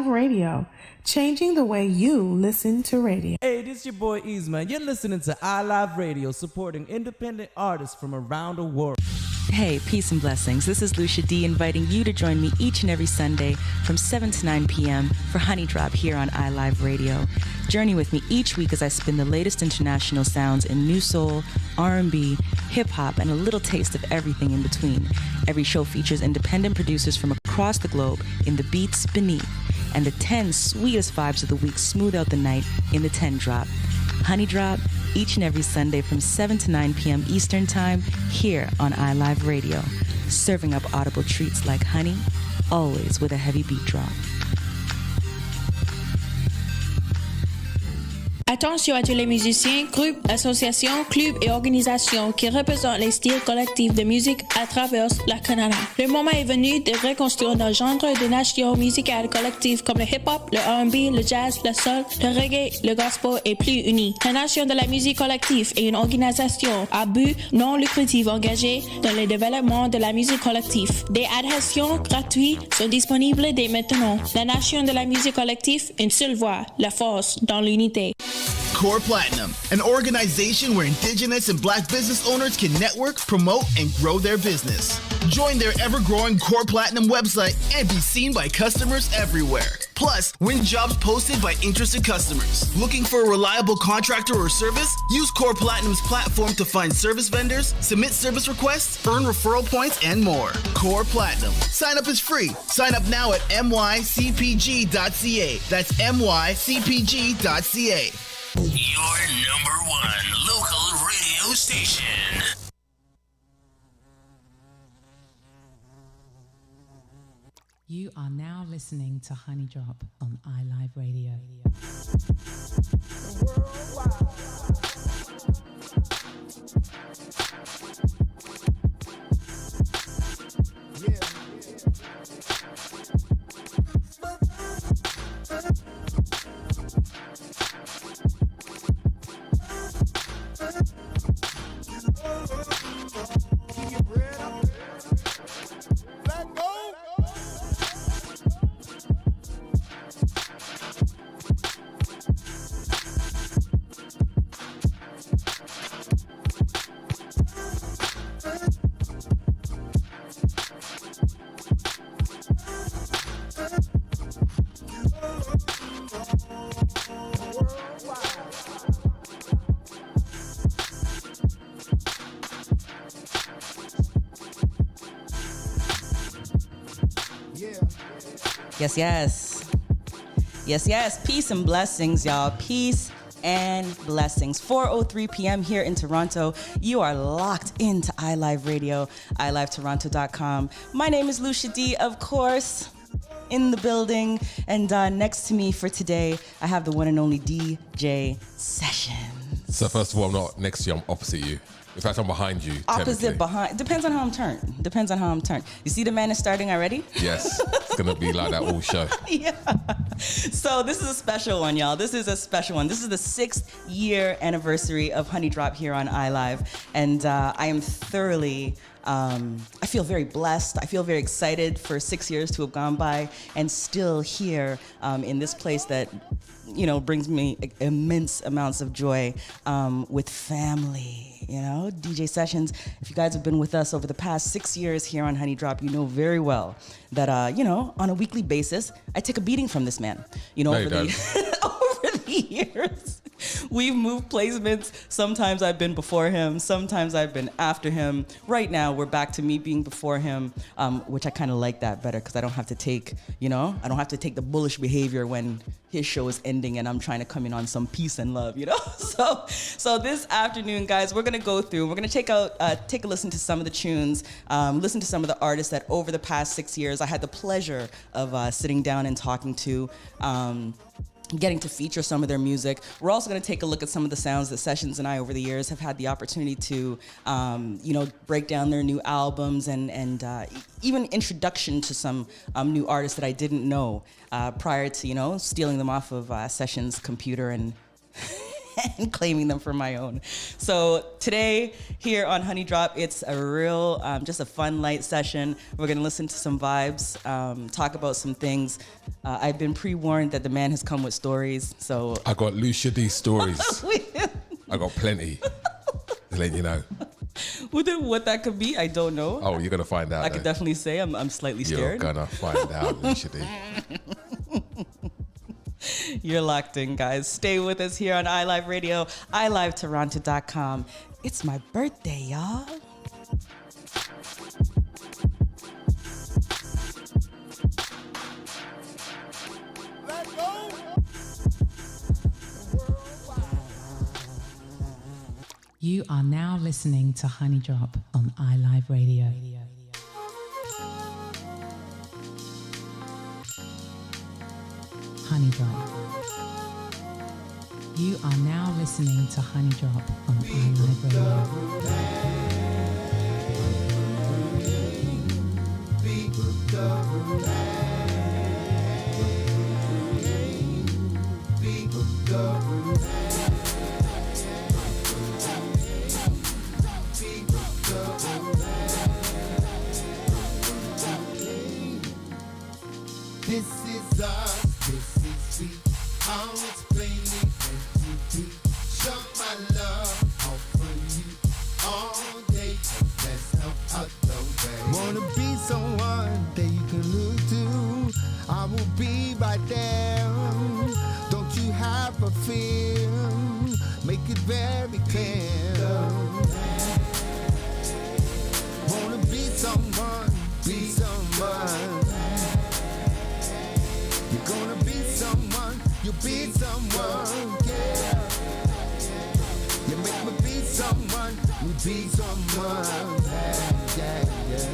Radio, changing the way you listen to radio. Hey, this your boy Easeman. You're listening to iLive Radio, supporting independent artists from around the world. Hey, peace and blessings. This is Lucia D inviting you to join me each and every Sunday from 7 to 9 p.m. for Honey Drop here on iLive Radio. Journey with me each week as I spin the latest international sounds in new soul, R&B, hip-hop, and a little taste of everything in between. Every show features independent producers from across the globe in the beats beneath, and the 10 sweetest vibes of the week smooth out the night in the 10 Drop. Honey Drop, each and every Sunday from 7 to 9 p.m. Eastern Time, here on iLive Radio. Serving up audible treats like honey, always with a heavy beat drop. Attention à tous les musiciens, groupes, associations, clubs et organisations qui représentent les styles collectifs de musique à travers le Canada. Le moment est venu de reconstruire nos genres de nations musicales collectives comme le hip-hop, le R&B, le jazz, le soul, le reggae, le gospel et plus unis. La Nation de la musique collective est une organisation à but non lucratif engagée dans le développement de la musique collective. Des adhésions gratuites sont disponibles dès maintenant. La Nation de la musique collective, une seule voix, la force dans l'unité. Core Platinum, an organization where Indigenous and Black business owners can network, promote, and grow their business. Join their ever-growing Core Platinum website and be seen by customers everywhere. Plus, win jobs posted by interested customers. Looking for a reliable contractor or service? Use Core Platinum's platform to find service vendors, submit service requests, earn referral points, and more. Core Platinum. Sign up is free. Sign up now at mycpg.ca. That's mycpg.ca. Your number one local radio station. You are now listening to Honey Drop on iLive Radio. Yes. Peace and blessings, y'all. Peace and blessings. 4:03 p.m. here in Toronto. You are locked into iLive Radio, iLiveToronto.com. My name is Lucia D, of course, in the building. And next to me for today, I have the one and only DJ Sessions. So first of all, I'm not next to you, I'm opposite you. In fact, I'm behind you. Opposite, behind. Depends on how I'm turned. You see the man is starting already? Yes. It's going to be like that all show. Yeah. So this is a special one, y'all. This is the 6th year anniversary of Honey Drop here on iLive. And I am thoroughly... I feel very blessed. I feel very excited for 6 years to have gone by and still here in this place that, brings me immense amounts of joy with family. DJ Sessions, if you guys have been with us over the past 6 years here on Honey Drop, you know very well that, on a weekly basis, I take a beating from this man. Over the years. We've moved placements. Sometimes I've been before him. Sometimes I've been after him. Right now, we're back to me being before him, which I kind of like that better because I don't have to take, I don't have to take the bullish behavior when his show is ending and I'm trying to come in on some peace and love, So this afternoon, guys, we're gonna go through. We're gonna take a listen to some of the tunes, listen to some of the artists that over the past 6 years I had the pleasure of sitting down and talking to. Getting to feature some of their music. We're also going to take a look at some of the sounds that Sessions and I over the years have had the opportunity to, break down their new albums and even introduction to some new artists that I didn't know prior to, stealing them off of Sessions' computer and and claiming them for my own. So today here on Honey Drop, it's a real, just a fun, light session. We're gonna listen to some vibes, talk about some things. I've been pre-warned that the man has come with stories, so. I got Lucia D stories. I got plenty. To let you know. What that could be, I don't know. Oh, you're gonna find out. I could definitely say I'm slightly scared. You're gonna find out, Lucia D. You're locked in, guys. Stay with us here on iLive Radio, iLiveToronto.com. It's my birthday, y'all. You are now listening to Honey Drop on iLive Radio. Honey Drop. You are now listening to Honey Drop on iLive Radio. This is us, this is we. I'll explain it as you be. Show my love out for you all day. There's no other way. Wanna be someone that you can look to. I will be right there. Don't you have a fear. Make it very clear. Wanna be someone, be someone. You're gonna be someone, you'll be someone, yeah. You make me be someone, you be someone, yeah, yeah.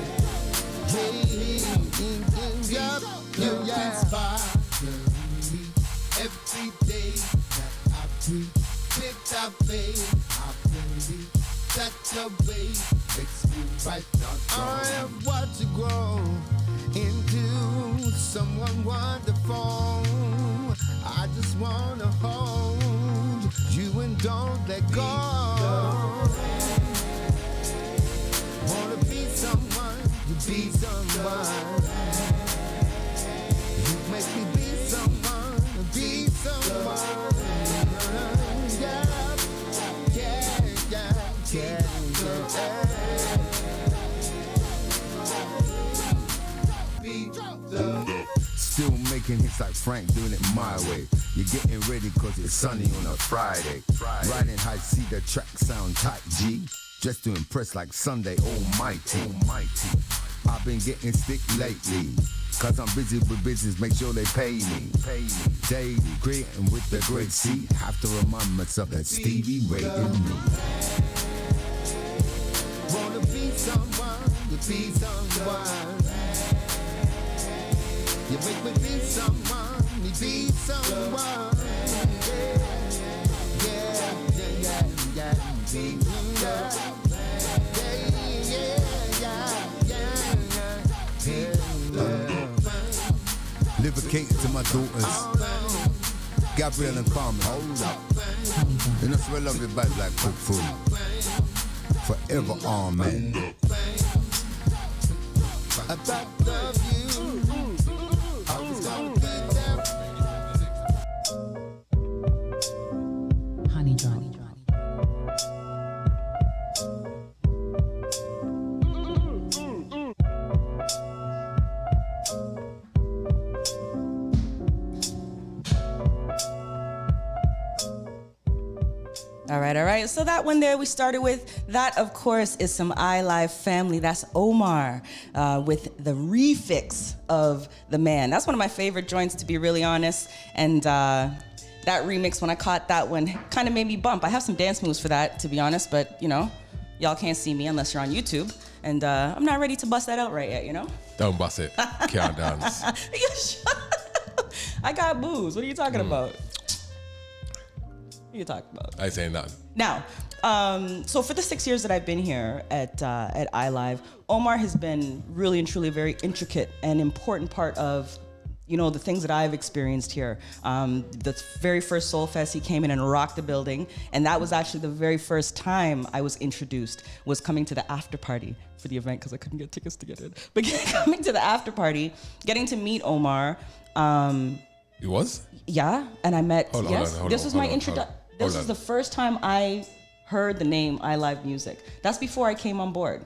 You inspire me every day that I breathe. Without faith, I believe that your way makes me right on. I have watched you grow into someone wonderful. I just wanna hold you and don't let go. Wanna be someone, you be someone. You make me be someone, be someone. Yeah, yeah, yeah, yeah, yeah. Still making hits like Frank, doing it my way. You're getting ready cause it's sunny on a Friday. Riding high, see the track sound tight, G. Just to impress like Sunday, almighty. I've been getting stick lately, cause I'm busy with business, make sure they pay me. Daily, creating with the great C. Have to remind myself that Stevie Ray in me. Wanna be someone, you be someone. You make me be someone, me be someone. Yeah, yeah, yeah, yeah, Livicating to my daughters, Gabrielle and Carmen. Hold up. You know, so I love you back like cooked food. Forever, amen. I love you. Honey Drop. All right. So that one there we started with, that of course is some iLive family. That's Omar with the refix of The Man. That's one of my favorite joints, to be really honest. And that remix, when I caught that one, kind of made me bump. I have some dance moves for that, to be honest, but you know, y'all can't see me unless you're on YouTube. And I'm not ready to bust that out right yet, you know? Don't bust it. Can't dance. I got moves. What are you talking about? What are you talking about? I ain't saying nothing. Now, so for the 6 years that I've been here at iLive, Omar has been really and truly a very intricate and important part of, the things that I've experienced here. The very first Soul Fest, he came in and rocked the building, and that was actually the very first time I was introduced, was coming to the after party for the event, because I couldn't get tickets to get in. But coming to the after party, getting to meet Omar. You was? Yeah, and I met, Hold on, this was my introduction. This was the first time I heard the name iLive Music. That's before I came on board.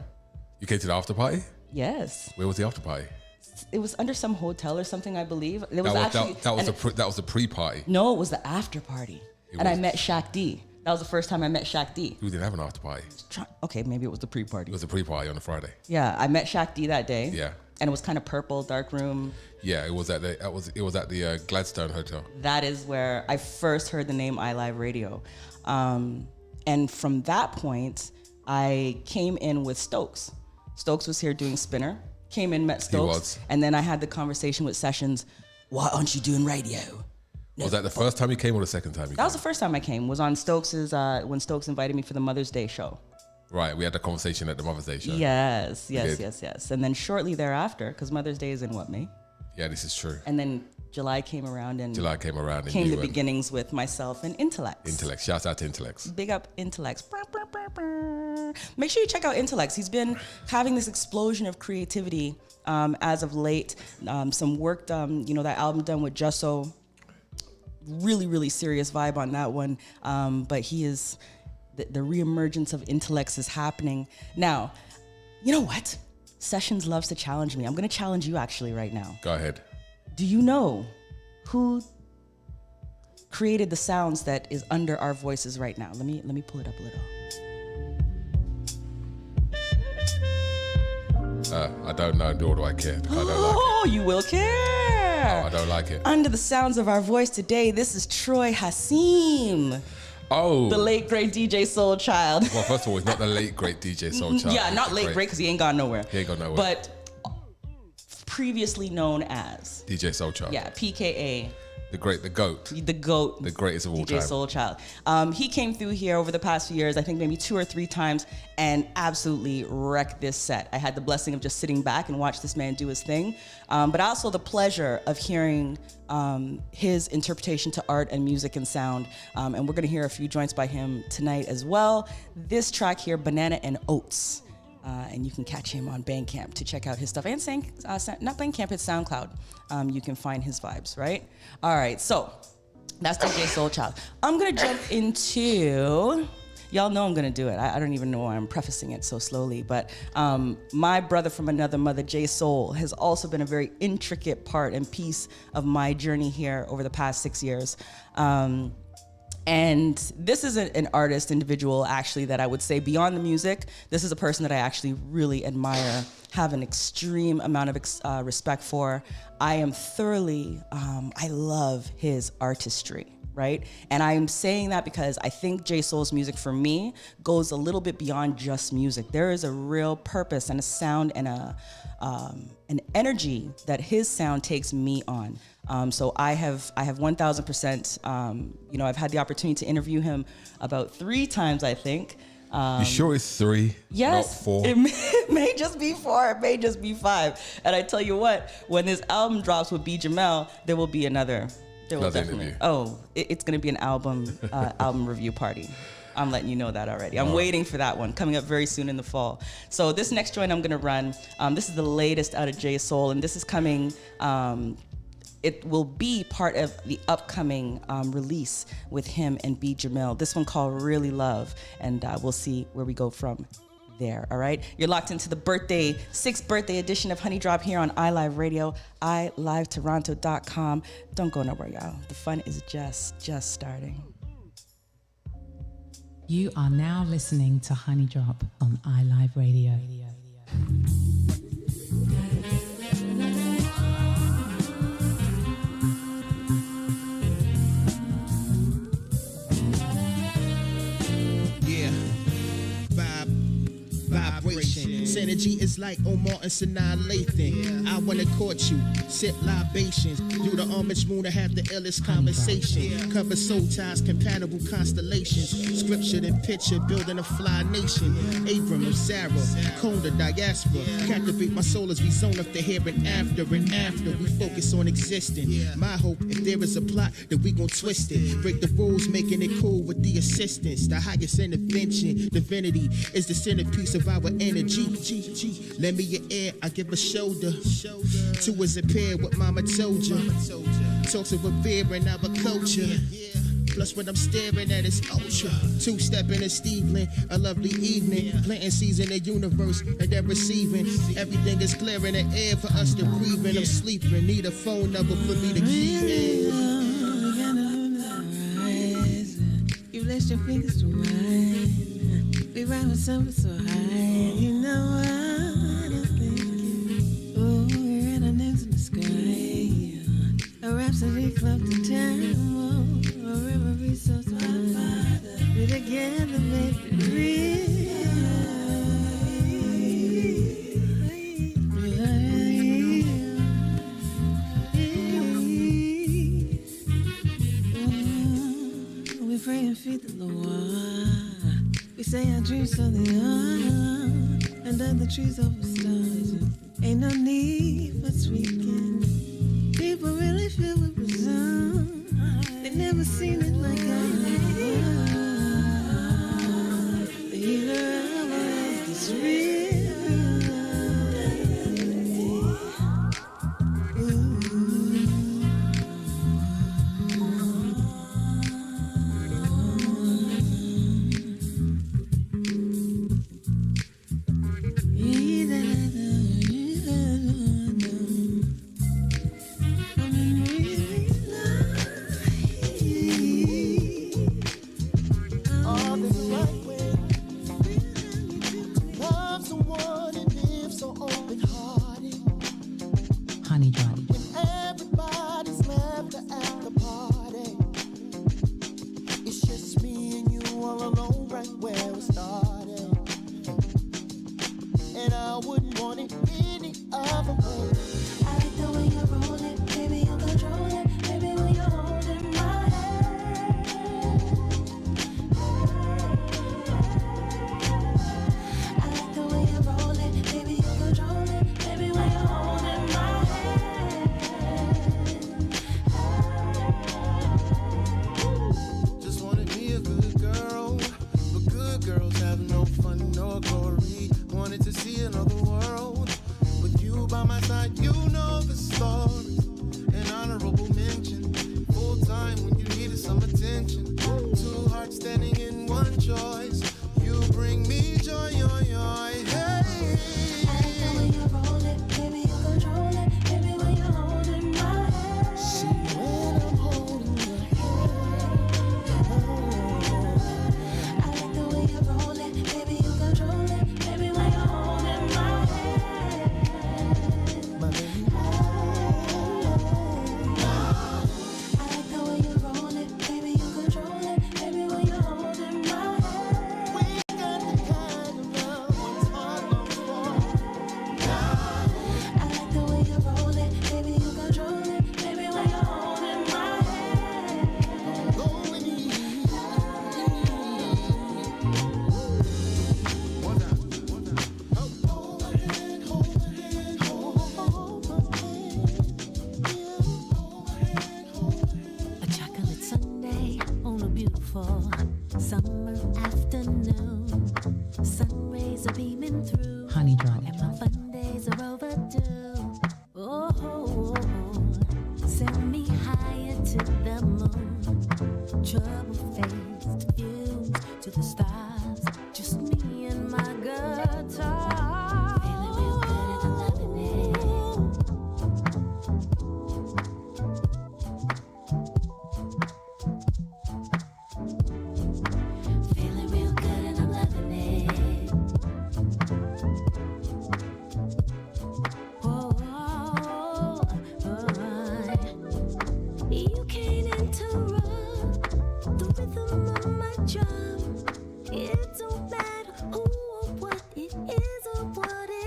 You came to the after party? Yes. Where was the after party? It was under some hotel or something, I believe. It was that was the pre-party. No, it was the after party. I met Shaq D. That was the first time I met Shaq D. You didn't have an after party. Okay, maybe it was the pre-party. It was the pre-party on the Friday. Yeah, I met Shaq D that day. Yeah. And it was kind of purple, dark room. Yeah, it was at the Gladstone Hotel. That is where I first heard the name iLive Radio. And from that point, I came in with Stokes. Stokes was here doing Spinner. Came in, met Stokes. And then I had the conversation with Sessions. Why aren't you doing radio? Was that the first time you came or the second time you came? That was the first time I came. Was on Stokes's, when Stokes invited me for the Mother's Day show. Right, we had the conversation at the Mother's Day show. Yes. And then shortly thereafter, because Mother's Day is in what, May? Yeah, this is true. And then July came around and came the beginnings with myself and Intellects. Intellects, shouts out to Intellects. Big up Intellects. Make sure you check out Intellects. He's been having this explosion of creativity as of late. Some work done, that album done with Jusso. Really, really serious vibe on that one. But he is, the reemergence of Intellects is happening. Now, you know what? Sessions loves to challenge me. I'm going to challenge you actually right now. Go ahead. Do you know who created the sounds that is under our voices right now? Let me pull it up a little. I don't know, nor do I care. I don't like it. You will care. Oh, I don't like it. Under the sounds of our voice today, this is Troy Hassim. Oh. The late, great DJ Soul Child. Well, first of all, he's not the late, great DJ Soul Child. Yeah, not late, great, because he ain't gone nowhere. He ain't gone nowhere. But previously known as DJ Soul Child. Yeah, PKA. The GOAT. The GOAT. The greatest of all DJ time. Soul Child. He came through here over the past few years, I think maybe 2 or 3 times, and absolutely wrecked this set. I had the blessing of just sitting back and watch this man do his thing, but also the pleasure of hearing his interpretation to art and music and sound. And we're going to hear a few joints by him tonight as well. This track here, Banana and Oats. And you can catch him on Bandcamp to check out his stuff. And not Bandcamp, it's SoundCloud. You can find his vibes, right? All right, so that's DJ Soul Child. I'm gonna jump into, y'all know I'm gonna do it. I don't even know why I'm prefacing it so slowly, but my brother from another mother, J Soul, has also been a very intricate part and piece of my journey here over the past 6 years. And this is an artist, individual, actually, that I would say beyond the music, this is a person that I actually really admire, have an extreme amount of respect for. I am thoroughly, I love his artistry, right? And I'm saying that because I think J Soul's music for me goes a little bit beyond just music. There is a real purpose and a sound and an energy that his sound takes me on. So I have 1000%, I've had the opportunity to interview him about 3 times, I think. You sure it's 3? Yes. Not 4? It may just be 4, it may just be 5. And I tell you what, when this album drops with B. Jamel, there will be another. There will definitely. Interview. Oh, it's going to be an album review party. I'm letting you know that already. I'm waiting for that one, coming up very soon in the fall. So this next joint I'm gonna run, this is the latest out of J Soul, and this is coming, it will be part of the upcoming release with him and B. Jamel. This one called Really Love, and we'll see where we go from there, all right? You're locked into the 6th birthday edition of Honey Drop here on iLive Radio, ilivetoronto.com. Don't go nowhere, y'all. The fun is just starting. You are now listening to Honey Drop on iLive Radio. Yeah, vibration. Send energy is like Omar and Sinai Lathan. I wanna court you, sip libations, do the homage moon to have the illest conversation. Cover soul ties, compatible constellations. Scripture and picture, building a fly nation. Abram and Sarah, Conda, diaspora. Captivate my soul as we zone up the here and after. And after we focus on existing. My hope, if there is a plot, that we gon' twist it. Break the rules, making it cool with the assistance. The highest intervention, divinity is the centerpiece of our energy. Lend me your ear, I give a shoulder. Two is a pair, what mama told you. Talks of revering our culture. Plus what I'm staring at is ultra. Two-stepping in Steveland, a lovely evening. Planting seeds in the universe and then receiving. Everything is clear in the air for us to breathe in. I'm sleeping, need a phone number for me to key in. You bless your fingers to mine. We ride with something so high. You know what I'm thinking. Oh, we're in an in the sky. A rhapsody club to time. A river so far. We together make it real. We pray and feed the Lord. We say our dreams are the honor. Under the trees of the stars. Ain't no need for tweaking. People really feel with resolve. They never seen it like I have. The healer of us is real. It don't matter who or what it is or what it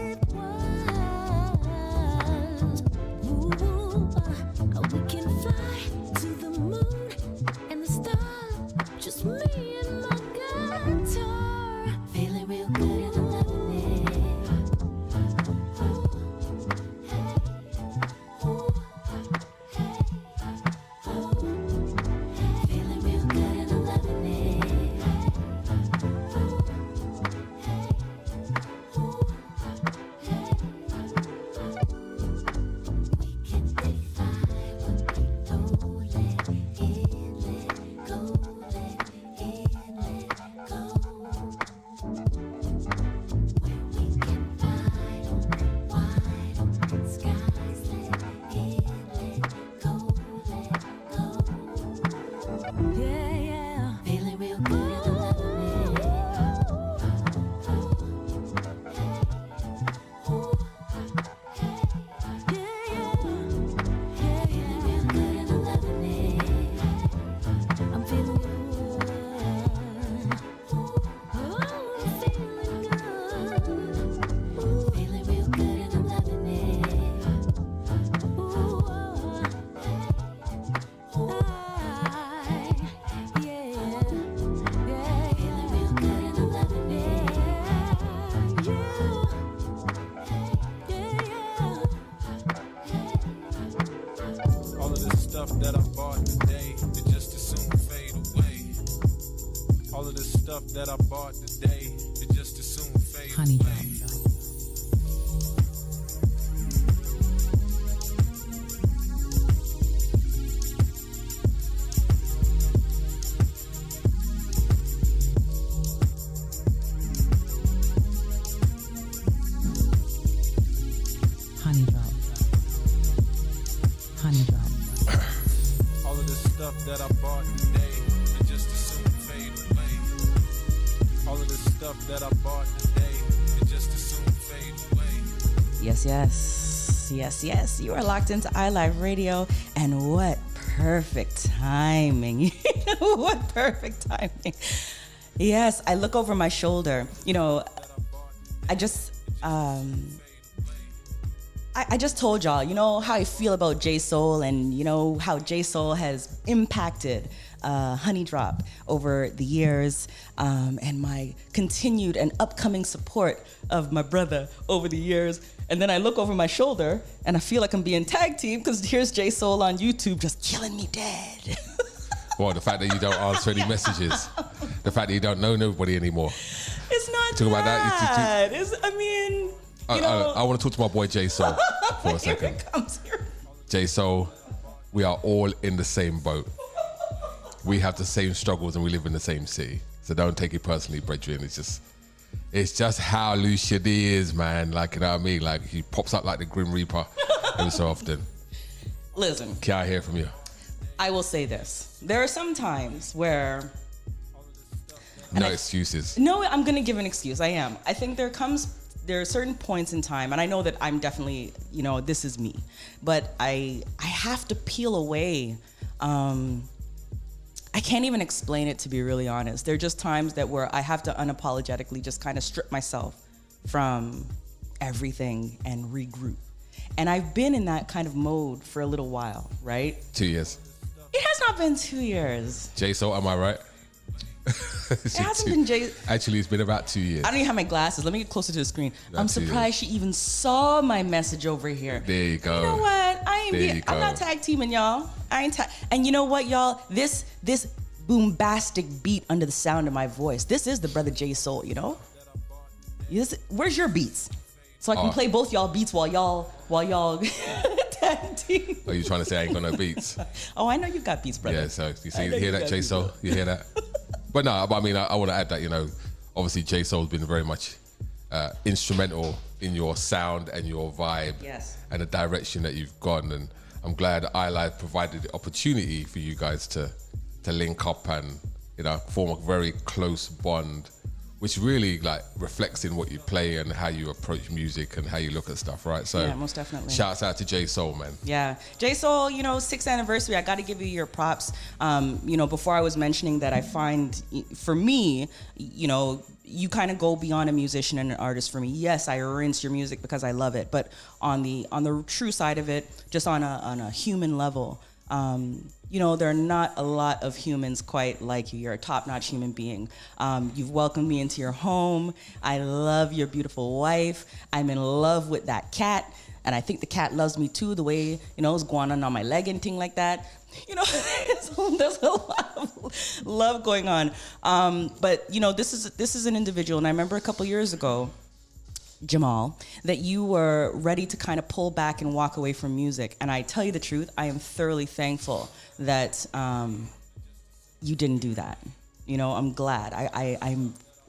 stuff that I bought today, it just as soon fade Honey away. Drop. Honey Drop. Honey Drop. All of the stuff that I bought today, it just as soon fade away. All of the stuff that I bought today, it just as soon fade away. Yes, yes, yes, yes. You are locked into iLive Radio, and what perfect timing. What perfect timing. Yes, I look over my shoulder. You know, I just told y'all, you know, how I feel about J Soul, and you know how J Soul has impacted Honey Drop over the years, and my continued and upcoming support of my brother over the years. And then I look over my shoulder and I feel like I'm being tag team because here's J Soul on YouTube just killing me dead. Well, the fact that you don't answer any messages, the fact that you don't know nobody anymore. It's not Talk about that. I mean, you know. I want to talk to my boy J Soul for a second. Here it comes. J Soul, we are all in the same boat. We have the same struggles and we live in the same city. So don't take it personally, brethren. It's just how Lucia D is, man. Like, you know what I mean? Like, he pops up like the Grim Reaper every so often. Listen. Can I hear from you? I will say this. There are some times where... No excuses. No, I'm going to give an excuse. I am. I think there are certain points in time, and I know that I'm definitely, you know, this is me. But I have to peel away. I can't even explain it, to be really honest. There are just times where I have to unapologetically just kind of strip myself from everything and regroup. And I've been in that kind of mode for a little while, right? 2 years. It has not been 2 years. J Soul, am I right? It hasn't been J. Actually, it's been about 2 years. I don't even have my glasses. Let me get closer to the screen. I'm surprised she even saw my message over here. There you go. You know what? I'm not tag teaming y'all. And you know what, y'all? This boombastic beat under the sound of my voice. This is the brother J Soul. You know. Where's your beats? So I can play both y'all beats while y'all tag team. Are you trying to say I ain't got no beats? Oh, I know you got beats, brother. Yeah. So you hear that, J Soul? You hear that? But no, I mean, I want to add that, you know, obviously J Soul's been very much instrumental in your sound and your vibe, yes, and the direction that you've gone. And I'm glad iLive provided the opportunity for you guys to link up and, you know, form a very close bond, which really like reflects in what you play and how you approach music and how you look at stuff, right? So yeah, most definitely. Shouts out to J Soul, man. Yeah, J Soul, you know, 6th anniversary. I got to give you your props. You know, before I was mentioning that, I find for me, you know, you kind of go beyond a musician and an artist for me. Yes, I rinse your music because I love it, but on the true side of it, just on a human level. You know, there are not a lot of humans quite like you. You're a top-notch human being. You've welcomed me into your home. I love your beautiful wife. I'm in love with that cat. And I think the cat loves me too, the way, you know, it's going on my leg and thing like that. You know, there's a lot of love going on. But, you know, this is an individual. And I remember a couple years ago, Jamal, that you were ready to kind of pull back and walk away from music. And I tell you the truth, I am thoroughly thankful that you didn't do that. You know, I'm glad.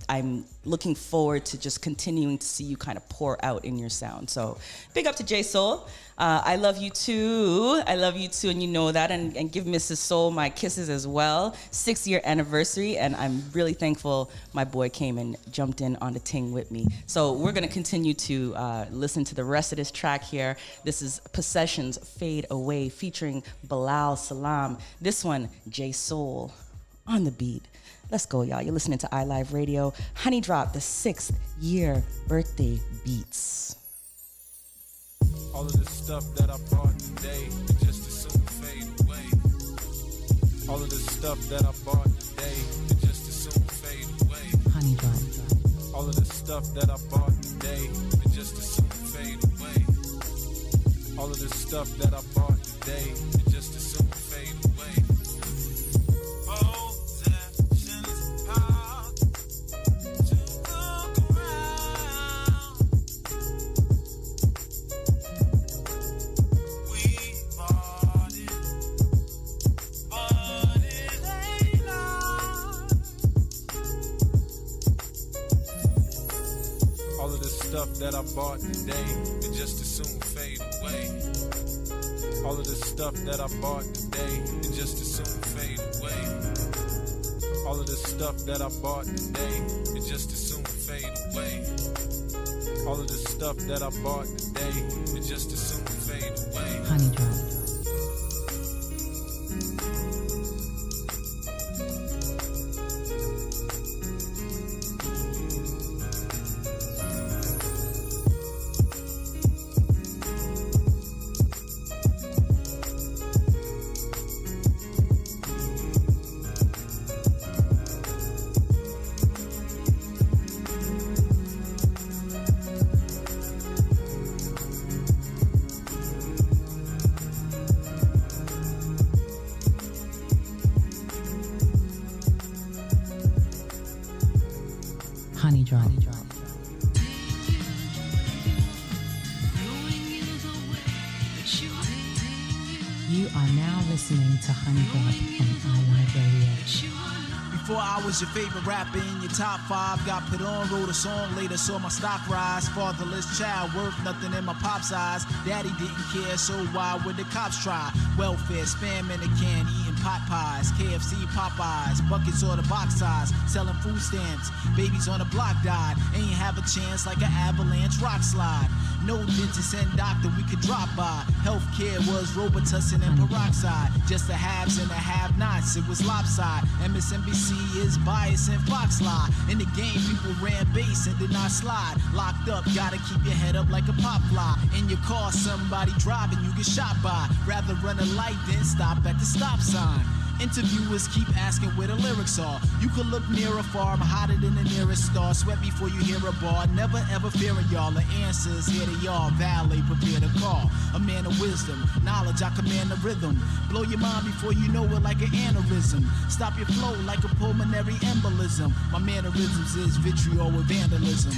I'm looking forward to just continuing to see you kind of pour out in your sound. So big up to J Soul. I love you too. I love you too, and you know that. And give Mrs. Soul my kisses as well. 6-year anniversary, and I'm really thankful my boy came and jumped in on the ting with me. So we're gonna continue to listen to the rest of this track here. This is Possessions Fade Away featuring Bilal Salam. This one, J Soul on the beat. Let's go, y'all. You're listening to iLive Radio. Honey Drop, the 6th year birthday beats. All of the stuff that I bought today, it just as soon fade away. All of the stuff that I bought today, it just as soon fade away. Honey Drop. All of the stuff that I bought today, it just as soon fade away. All of the stuff that I bought today, it just as soon fade away. Possessions, that I bought today could just as soon fade away. All of the stuff that I bought today could just as soon fade away. All of the stuff that I bought today could just as soon fade away. All of the stuff that I bought today could just as soon fade away. Honey Drop. Honey Drop. You are now listening to Honey Drop on iLive Radio. Before I was your favorite rapper in your top 5, got put on, wrote a song, later saw my stock rise. Fatherless child, worth nothing in my pop's eyes. Daddy didn't care, so why would the cops try? Welfare, spam in a can, eating pot pies, KFC, Popeyes, buckets or the box size, selling food stamps. Babies on the block died, ain't have a chance like an avalanche rock slide. No dentist and doctor we could drop by. Healthcare was Robitussin and peroxide. Just the haves and the have-nots, it was lopside. MSNBC is bias and Fox lie. In the game, people ran base and did not slide. Locked up, gotta keep your head up like a pop fly. In your car, somebody driving, you get shot by. Rather run a light than stop at the stop sign. Interviewers keep asking where the lyrics are. You could look near or far, I'm hotter than the nearest star. Sweat before you hear a bar, never ever fearing y'all. The answers, here they are, valet, prepare to call. A man of wisdom, knowledge, I command the rhythm. Blow your mind before you know it like an aneurysm. Stop your flow like a pulmonary embolism. My mannerisms is vitriol with vandalism.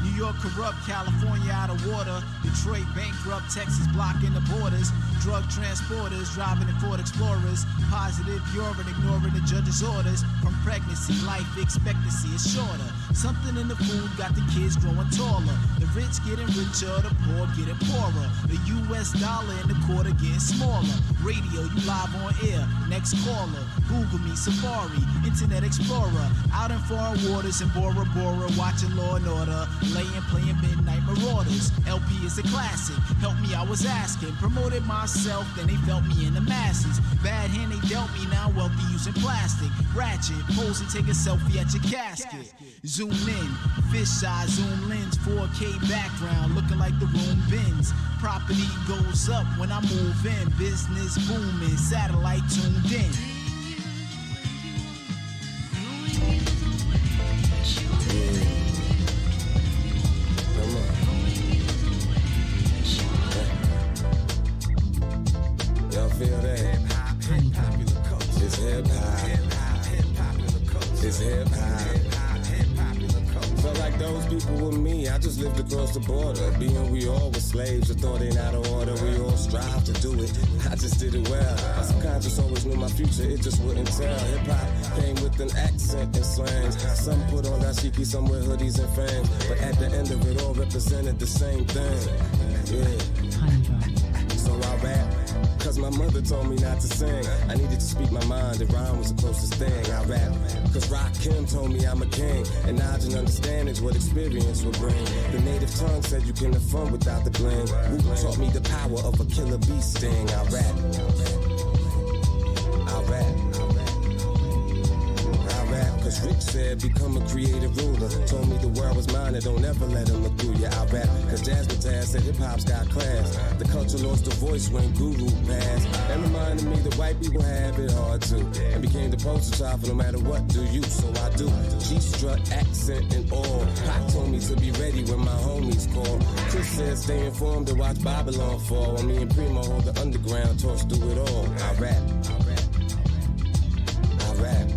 New York corrupt, California out of water. Detroit bankrupt, Texas blocking the borders. Drug transporters driving in Ford Explorers. Positive urine, ignoring the judge's orders. From pregnancy, life expectancy is shorter. Something in the food got the kids growing taller. The rich getting richer, the poor getting poorer. The US dollar and the quarter getting smaller. Radio, you live on air. Next caller, Google me, Safari, Internet Explorer. Out in foreign waters in Bora Bora, watching Law and Order. Laying, playing Midnight Marauders. LP is a classic. Help me, I was asking. Promoted myself, then they felt me in the masses. Bad hand, they dealt me, now wealthy using plastic. Ratchet, pose and take a selfie at your casket. Zoom in, fish eye, zoom lens, 4K background, looking like the room bends. Property goes up when I move in. Business booming, satellite tuned in. Y'all feel that? It's hip hop. It's hip hop. Felt like those people were me. I just lived across the border. Being we all were slaves, I thought ain't out of order. We all strive to do it. I just did it well. My subconscious always knew my future, it just wouldn't tell. Hip hop came with an accent and slangs. Some put on dashiki, some wear hoodies and fans. But at the end of it all represented the same thing. Yeah. So I rap, cause my mother told me not to sing. I needed to speak my mind, and rhyme was the closest thing. I rap, cause Rakim told me I'm a king. And knowledge and understanding's what experience will bring. The native tongue said you can have fun without the bling. Wu taught me the power of a killer bee sting. I rap, I rap. Cause Rick said become a creative ruler. Told me the world was mine and don't ever let him look through you. I rap, cause Jasmine Taz said hip hop's got class. The culture lost the voice when Guru passed. That reminded me that white people have it hard too. And became the poster child for no matter what do you, so I do. G-strut, accent and all. Pac told me to be ready when my homies call. Chris said stay informed and watch Babylon fall. When me and Primo hold the underground, torch through it all. I rap, I rap, I rap.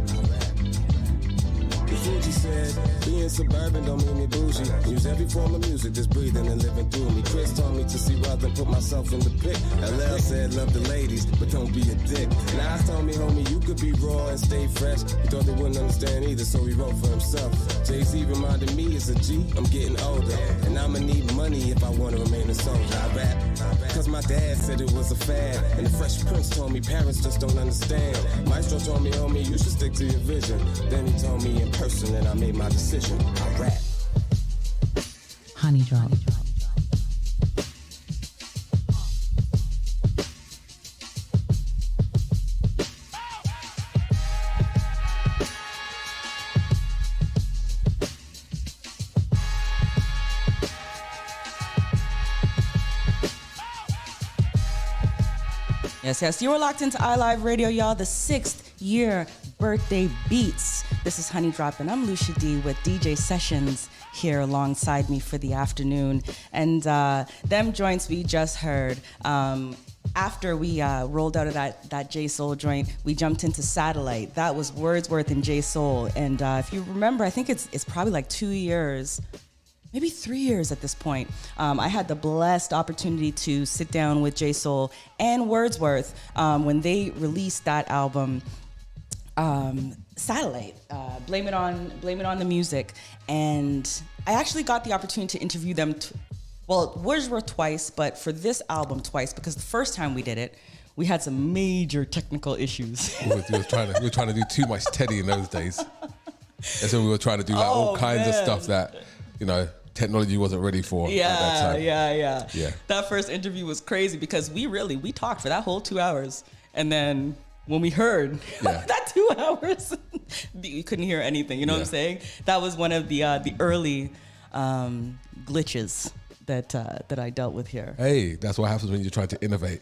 She said, being suburban don't mean me bougie. Use every form of music that's breathing and living through me. Chris told me to see rather than put myself in the pit. LL said, love the ladies, but don't be a dick. Nas told me, homie, you could be raw and stay fresh. He thought they wouldn't understand either, so he wrote for himself. Jay-Z reminded me as a G, I'm getting older. And I'ma need money if I want to remain a soldier. I rap, cause my dad said it was a fad. And the Fresh Prince told me parents just don't understand. Maestro told me, homie, you should stick to your vision. Then he told me in person and I made my decision. I rap. Honey Drop. Yes, you were locked into iLive Radio, y'all. The 6th year birthday beats. This is Honey Drop, and I'm Lucia D with DJ Sessions here alongside me for the afternoon. And them joints we just heard. After we rolled out of that J Soul joint, we jumped into Satellite. That was Wordsworth and J Soul. And if you remember, I think it's probably like 2 years. Maybe 3 years at this point. I had the blessed opportunity to sit down with J Soul and Wordsworth when they released that album, Satellite. Blame it on the music. And I actually got the opportunity to interview them. Wordsworth twice, but for this album twice, because the first time we did it, we had some major technical issues. We were trying to do too much Teddy in those days. And so we were trying to do like all kinds of stuff that, technology wasn't ready for at that time. Yeah. That first interview was crazy because we talked for that whole 2 hours. And then when we heard that 2 hours, you couldn't hear anything. You know what I'm saying? That was one of the early glitches that I dealt with here. Hey, that's what happens when you're trying to innovate.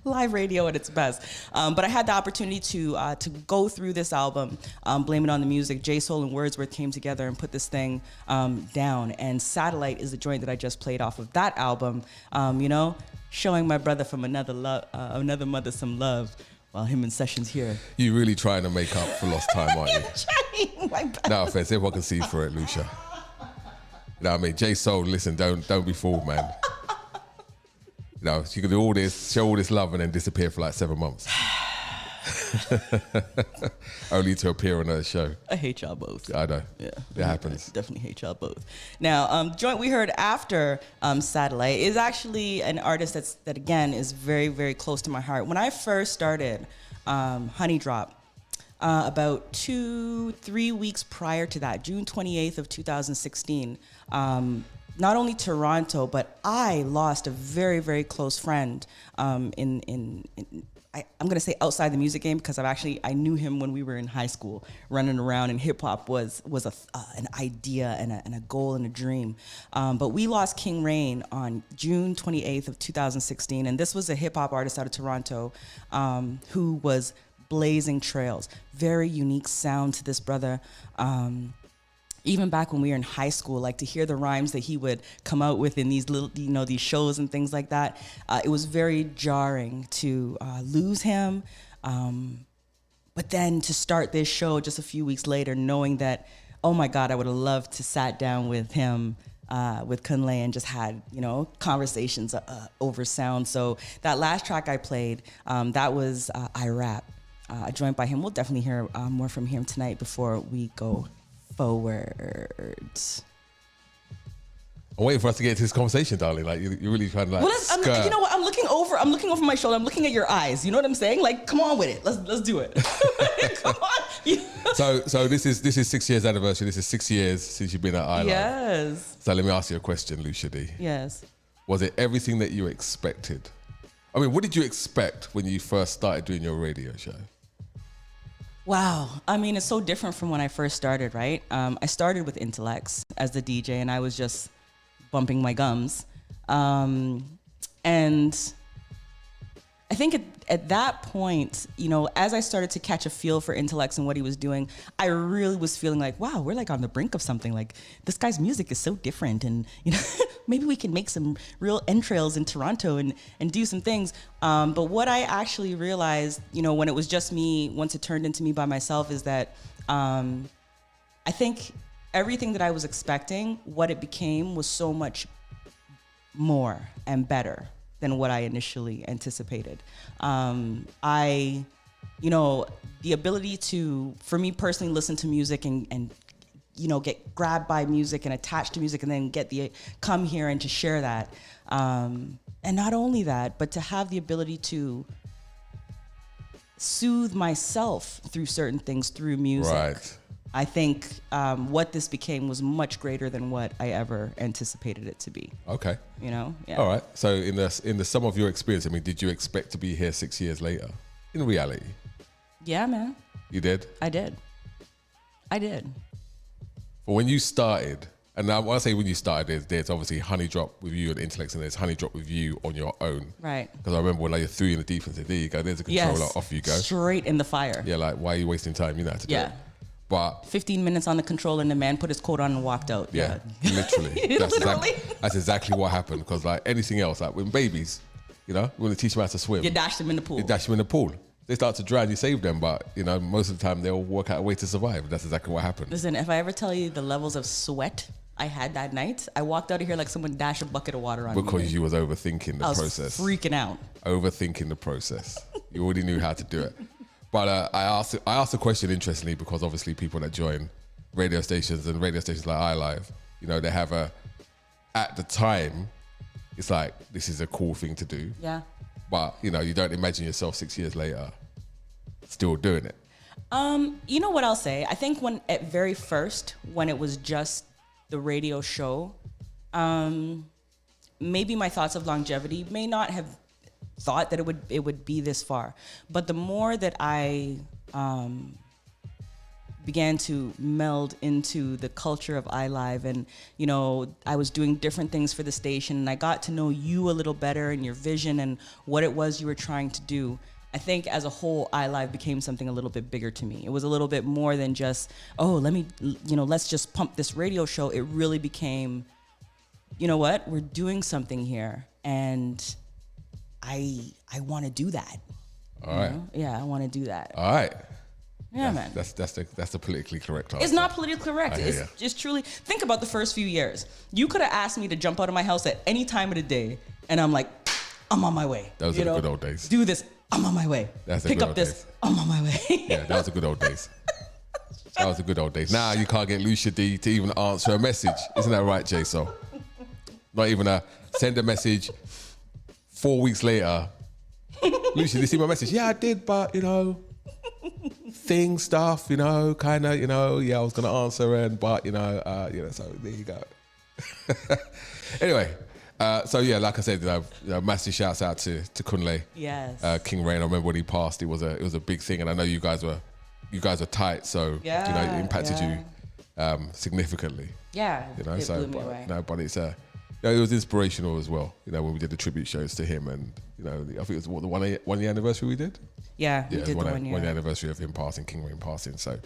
Live radio at its best. But I had the opportunity to go through this album, Blame It on the Music. J Soul and Wordsworth came together and put this thing down. And Satellite is the joint that I just played off of that album. Showing my brother from another mother some love while him and Sessions here. You really trying to make up for lost time, aren't you? Trying my best. No offense, everyone can see for it, Lucia. You know what I mean? J Soul, listen, don't be fooled, man. You can do all this, show all this love, and then disappear for like 7 months. Only to appear on a show. I hate y'all both. I know. Yeah. It happens. I definitely hate y'all both. Now, joint we heard after Satellite is actually an artist that again is very, very close to my heart. When I first started Honey Drop, about 2-3 weeks prior to that, June 28th of 2016, not only Toronto, but I lost a very, very close friend I'm going to say outside the music game because I knew him when we were in high school, running around, and hip hop was an idea and a goal and a dream. But we lost King Rain on June 28th of 2016, and this was a hip hop artist out of Toronto who was blazing trails. Very unique sound to this brother. Even back when we were in high school, like to hear the rhymes that he would come out with in these little, these shows and things like that, it was very jarring to lose him. But then to start this show just a few weeks later, knowing that, oh my God, I would have loved to sat down with him, with Kunle, and just had, conversations over sound. So that last track I played, that was I Rap, a joint by him. We'll definitely hear more from him tonight before we go forwards. I'm waiting for us to get into this conversation, darling. Like you're really trying to skirt. You know what? I'm looking over my shoulder. I'm looking at your eyes. You know what I'm saying? Like, come on with it. Let's do it. Come on. So this is 6 years anniversary. This is 6 years since you've been at iLive. Yes. So let me ask you a question, Lucia D. Yes. Was it everything that you expected? I mean, what did you expect when you first started doing your radio show? Wow. I mean, it's so different from when I first started, right? I started with Intellects as the DJ, and I was just bumping my gums. And I think at that point, as I started to catch a feel for Intellects and what he was doing, I really was feeling like, wow, we're like on the brink of something. Like, this guy's music is so different, and maybe we can make some real entrails in Toronto and do some things. But what I actually realized, when it was just me, once it turned into me by myself, is that I I think everything that I was expecting, what it became was so much more and better than what I initially anticipated. The ability to, for me personally, listen to music and get grabbed by music and attached to music and then come here and to share that. And not only that, but to have the ability to soothe myself through certain things through music. Right. I think what this became was much greater than what I ever anticipated it to be. Okay. Yeah. All right. So in the sum of your experience, I mean, did you expect to be here 6 years later? In reality. Yeah, man. You did? I did. But when you started, and when I say when you started, there's obviously Honey Drop with you and Intellects, and there's Honey Drop with you on your own. Right. Because I remember when you threw in the deep and said, there you go, there's a controller, off you go. Straight in the fire. Yeah, like, why are you wasting time? You know how to do it. But 15 minutes on the controller and the man put his coat on and walked out. Yeah. Literally. That's exactly what happened. Because like anything else, like when babies, we want to teach them how to swim. You dash them in the pool. They start to drown, you save them, but most of the time they'll work out a way to survive. That's exactly what happened. Listen, if I ever tell you the levels of sweat I had that night, I walked out of here like someone dashed a bucket of water on me. Because you was overthinking the process. I was freaking out. Overthinking the process. You already knew how to do it. But I asked the question interestingly because obviously people that join radio stations and radio stations like iLive, they have at the time, it's like, this is a cool thing to do. Yeah. But, you don't imagine yourself 6 years later still doing it. You know what I'll say? I think when at very first, when it was just the radio show, maybe my thoughts of longevity may not have thought that it would be this far. But the more that I began to meld into the culture of iLive and, I was doing different things for the station and I got to know you a little better and your vision and what it was you were trying to do. I think as a whole, iLive became something a little bit bigger to me. It was a little bit more than just, let's just pump this radio show. It really became, we're doing something here and I want to do that. All right. Yeah, I want to do that. All right. Yeah, man. That's the politically correct answer. It's not politically correct. It's just truly, think about the first few years. You could have asked me to jump out of my house at any time of the day, and I'm like, I'm on my way. Those are the good old days. Do this, I'm on my way. Pick up this, I'm on my way. Yeah, that was the good old days. That was the good old days. Now you can't get Lucia D to even answer a message. Isn't that right, Jay? So, not even send a message 4 weeks later. Lucia, did you see my message? Yeah, I did, but stuff, kind of, I was gonna answer but so there you go. Anyway, like I said, massive shouts out to Kunle. Yes. King Rain. I remember when he passed, it was a big thing, and I know you guys were tight, so it impacted you significnically. Yeah. It blew me away. But it's it was inspirational as well. when we did the tribute shows to him, and I think it was the 1 year anniversary we did. Yeah, we did the 1 year. 1 year anniversary of him passing, King Rain passing. So,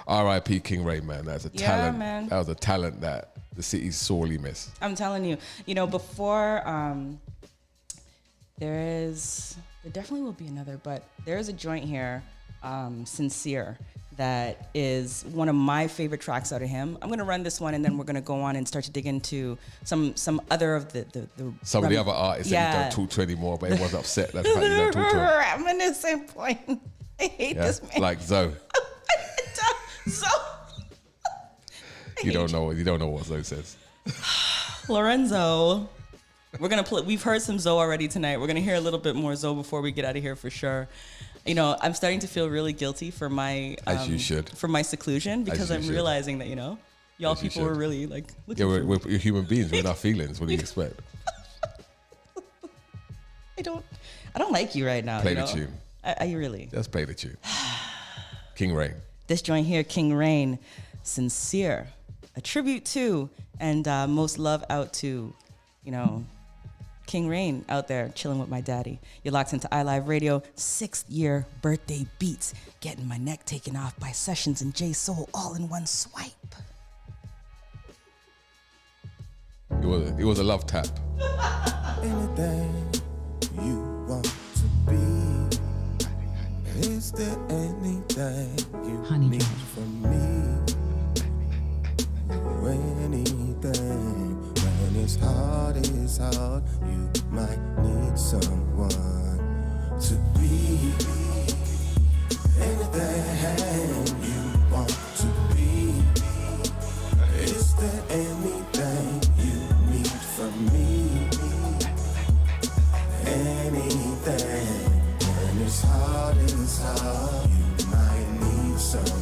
R.I.P. King Rain, man. That's a talent. Man. That was a talent that the city's sorely missed. I'm telling you. Before there definitely will be another, but there is a joint here, Sincere, that is one of my favorite tracks out of him. I'm gonna run this one, and then we're gonna go on and start to dig into some other of the some of the other artists that you don't talk to anymore, but everyone's upset that you don't talk to them. Reminiscent point. I hate this man. Like Zoe. Zoe. You don't know what Zoe says. Lorenzo. We're gonna play. We've heard some Zoe already tonight. We're gonna hear a little bit more Zoe before we get out of here for sure. I'm starting to feel really guilty for my as you should for my seclusion because I'm realizing that y'all people were really like looking for we're human beings. We're in our feelings. What do you expect? I don't like you right now. Play the tune. I really. Just play the tune. King Rain. This joint here, King Rain, Sincere, a tribute to and most love out to, King Rain out there chilling with my daddy. You're locked into iLive Radio, 6th year birthday beats, getting my neck taken off by Sessions and J Soul all in one swipe. It was a love tap. Anything you want to be, is there anything you need from me? this heart is hard, you might need someone to be anything you want to be. Is there anything you need from me? Anything. When this heart is hard, you might need someone.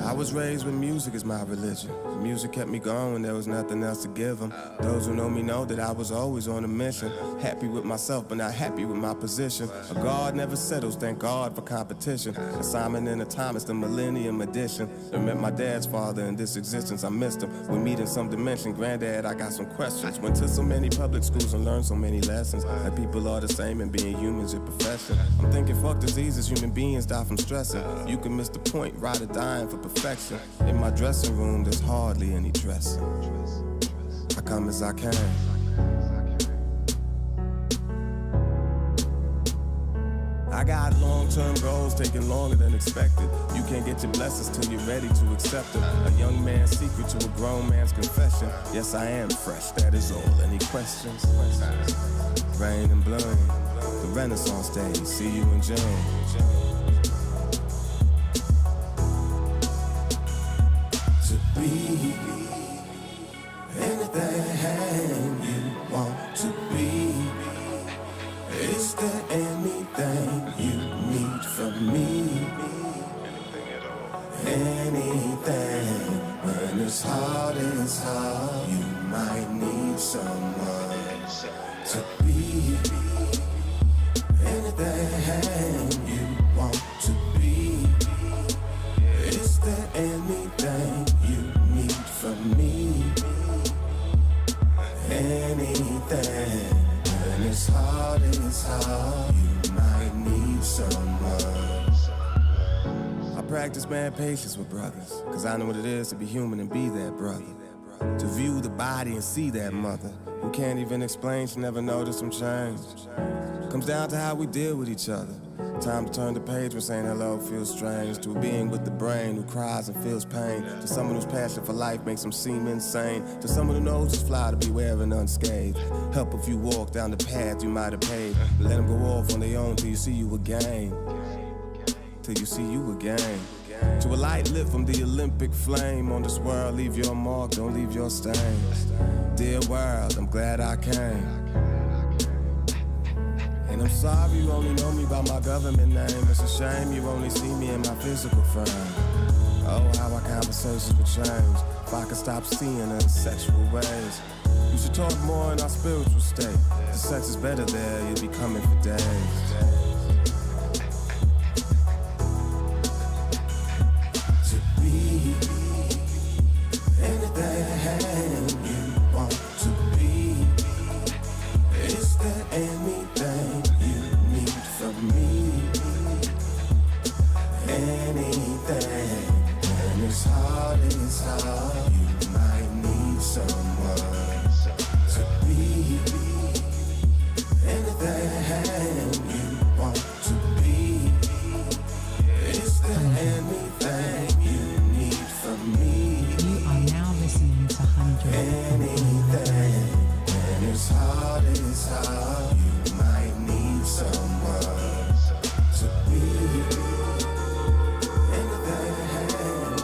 I was raised with music as my religion. Music kept me going when there was nothing else to give them. Those who know me know that I was always on a mission. Happy with myself, but not happy with my position. A God never settles, thank God for competition. Assignment in a time, it's the millennium edition. I met my dad's father in this existence, I missed him. We meet in some dimension, granddad, I got some questions. Went to so many public schools and learned so many lessons. That people are the same and being human's your profession. I'm thinking fuck diseases, human beings die from stressing. You can miss the point, ride or dying for perfection. In my dressing room, there's hardly any dressing. I come as I can. I got long-term goals taking longer than expected. You can't get your blessings till you're ready to accept them. A young man's secret to a grown man's confession. Yes, I am fresh, that is all. Any questions? Rain and bloom. The Renaissance Day, see you in June. Be anything you want to be. Is there anything you need from me? Anything. When it's hard, you might need someone to be. Anything you want to be. Is there anything you need from me? Anything. When it's hard, you might need someone. I practice mad patience with brothers, cause I know what it is to be human and be that brother. To view the body and see that mother who can't even explain, she never noticed some change. Comes down to how we deal with each other. Time to turn the page when saying hello feels strange. To a being with the brain who cries and feels pain. To someone whose passion for life makes them seem insane. To someone who knows it's fly to be wearing unscathed. Help if you walk down the path you might have paved. Let them go off on their own till you see you again. Till you see you again. To a light lit from the Olympic flame. On this world, leave your mark, don't leave your stain. Dear world, I'm glad I came. And I'm sorry you only know me by my government name. It's a shame you only see me in my physical frame. Oh, how our conversations would change if I could stop seeing her in sexual ways. You should talk more in our spiritual state. The sex is better there, you'll be coming for days. To be anything you want to be. Is there anything you need from me? Anything. When it's hard, you might need someone to be. Anything you want to be. Is there anything you need from me? You are now listening to Honey Anything. When it's hard, you might need someone to be. Anything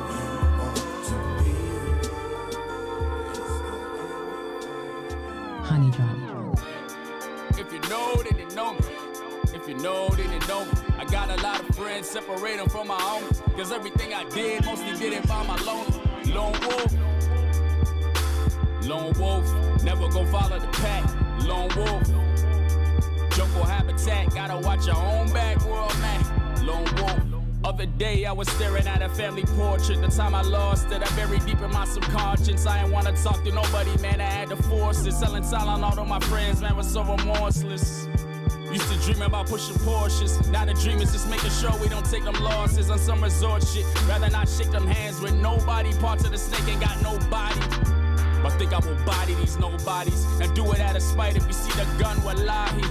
you want to be. Honey Drop. If you know, then you know me. If you know, then you know me. I got a lot of friends, separate them from my own. Cause everything I did, mostly did it by my lone wolf. Lone wolf, never gon' follow the pack. Lone wolf, jungle habitat, gotta watch your own back, world man. Lone wolf. Other day I was staring at a family portrait. The time I lost it, I buried deep in my subconscious. I ain't wanna talk to nobody, man, I had to force it. Selling Tylenol to my friends, man, was so remorseless. Used to dream about pushing Porsches. Now the dream is just making sure we don't take them losses on some resort shit. Rather not shake them hands with nobody. Parts of the snake ain't got no body. But think I will body these nobodies and do it out of spite. If you see the gun, wallahi.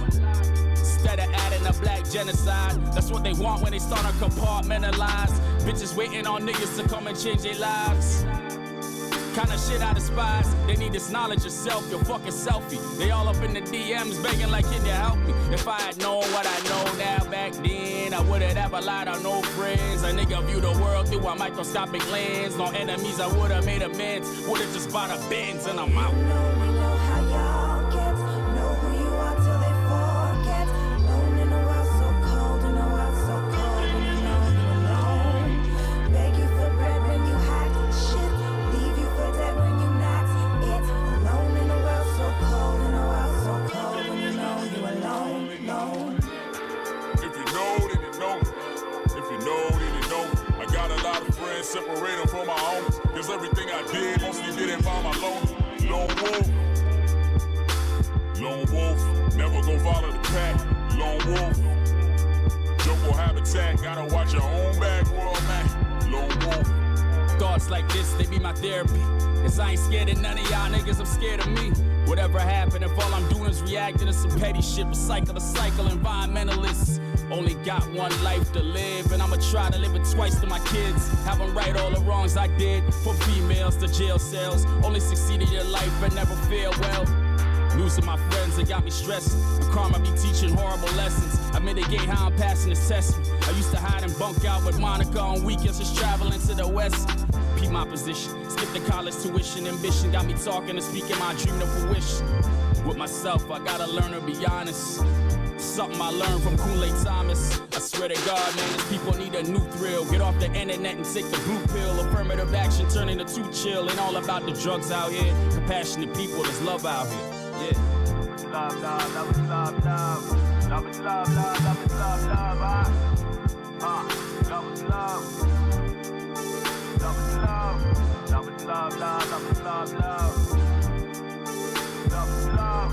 Instead of adding a black genocide, that's what they want when they start to compartmentalize. Bitches waiting on niggas to come and change their lives. Kinda shit I despise. They need this knowledge of self, your fucking selfie. They all up in the DMs begging like, can you help me? If I had known what I know now back then, I would've ever lied on no friends. A nigga view the world through a microscopic lens. No enemies, I would've made amends. Would've just bought a Benz and I'm out. We know how y'all get. Know who you are till they forget. Alone in a world so cold, in a world so cold. When you know you're alone. Beg you for bread when you hack shit. Leave you for dead when you not it. Alone in a world so cold, in a world so cold. When you know you're alone, alone. If you know, then you know. If you know, then you know. I got a lot of friends, separate them from my own. Cause everything I did, mostly did it by my lone. Lone wolf. Lone wolf. Never go follow the pack. Lone wolf. Jungle habitat. Gotta watch your own back, world, man. Lone wolf. Thoughts like this, they be my therapy. Cause I ain't scared of none of y'all niggas, I'm scared of me. Whatever happened, if all I'm doing is reacting to some petty shit, recycle the cycle, environmentalists. Only got one life to live, and I'ma try to live it twice to my kids. Have them right all the wrongs I did. From females to jail cells. Only succeeded in life but never failed well. Losing my friends, it got me stressing. And karma be teaching horrible lessons. I mitigate how I'm passing this test. I used to hide and bunk out with Monica on weekends, just traveling to the west. Peep my position, skip the college tuition. Ambition got me talking and speaking my dream to fruition. With myself, I gotta learn to be honest. Something I learned from Kool-Aid Thomas. I swear to God, man, these people need a new thrill. Get off the internet and take the blue pill. Affirmative action turning to too chill. Ain't all about the drugs out here. Compassionate people, there's love out here. Yeah. Love, love, love is love, love. Love is love, love, love is love, love. Love is love. Love is love. Love is love, love, love is love, love. Love is love.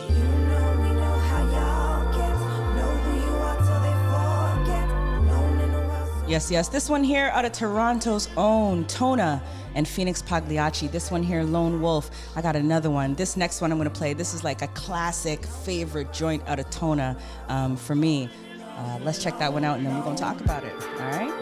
You know we know how y'all get. Know who you are till they forget. Alone in the world. Yes, yes. This one here out of Toronto's own Tona and Phoenix Pagliacci. This one here, Lone Wolf. I got another one. This next one I'm going to play. This is like a classic favorite joint out of Tona for me. Let's check that one out and then we're going to talk about it. All right?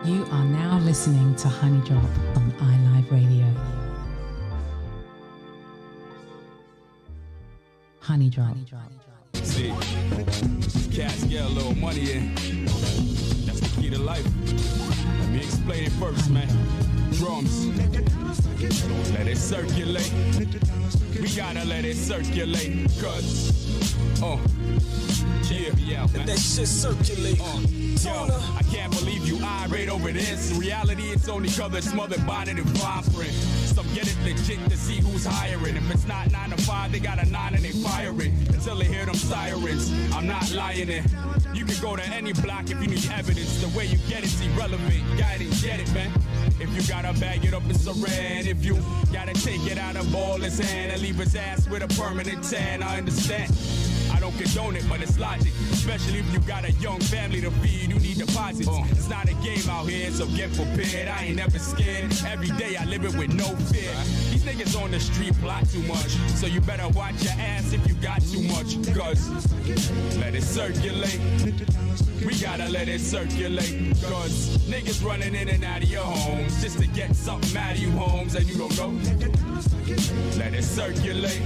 You are now listening to Honey Drop on iLive Radio. Honey Drop. See, cats get a little money in. That's the key to life. Let me explain it first, man. Drums, let it circulate. We gotta let it circulate, cause, yeah, man. That shit circulate. Yo, I can't believe you irate over this. In reality, it's only cause it's smothered by it and fine print. Some get it legit to see who's hiring. If it's not 9 to 5, they got a 9 and they fire it until they hear them sirens. I'm not lying it. You can go to any block if you need evidence. The way you get it's irrelevant. Got it, get it, man. If you gotta bag it up in saran, if you gotta take it out and ball his hand and leave his ass with a permanent tan, I understand. I don't condone it, but it's logic. Especially if you got a young family to feed, you need deposits. It's not a game out here, so get prepared. I ain't never scared. Every day I live it with no fear. These niggas on the street plot too much, so you better watch your ass if you got too much. Cause let it circulate. We gotta let it circulate. Cause niggas running in and out of your homes just to get something out of you homes and you don't know. Let it circulate.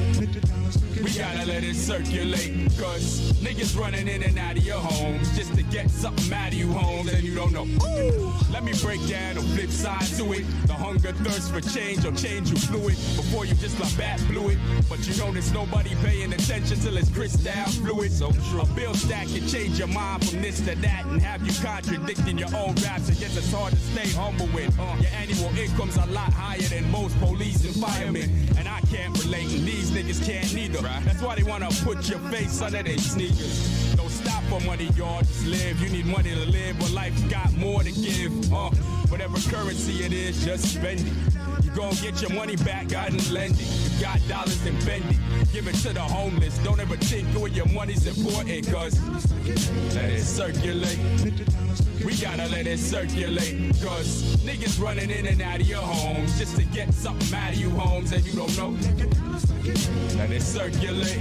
We gotta let it circulate. Cause niggas running in and out of your homes just to get something out of you homes and you don't know. Ooh. Let me break down the flip side to it. The hunger, thirst for change or change your fluid. Before you just like bat fluid. But you notice nobody paying attention till it's crystal fluid. So a bill stack can change your mind from this to that and have you contradicting your own raps. I guess it's hard to stay humble with. Your annual income's a lot higher than most police and firemen. And I can't relate and these niggas can't neither. That's why they wanna put your face under their sneakers. Don't stop for money, y'all, just live. You need money to live, but life got more to give. Whatever currency it is, just spend it. You Go and get your money back, I didn't lend it. You got dollars, then bend it. Give it to the homeless. Don't ever think where your money's important, cause let it circulate. We gotta let it circulate, cause niggas running in and out of your homes just to get something out of you homes and you don't know. Let it circulate.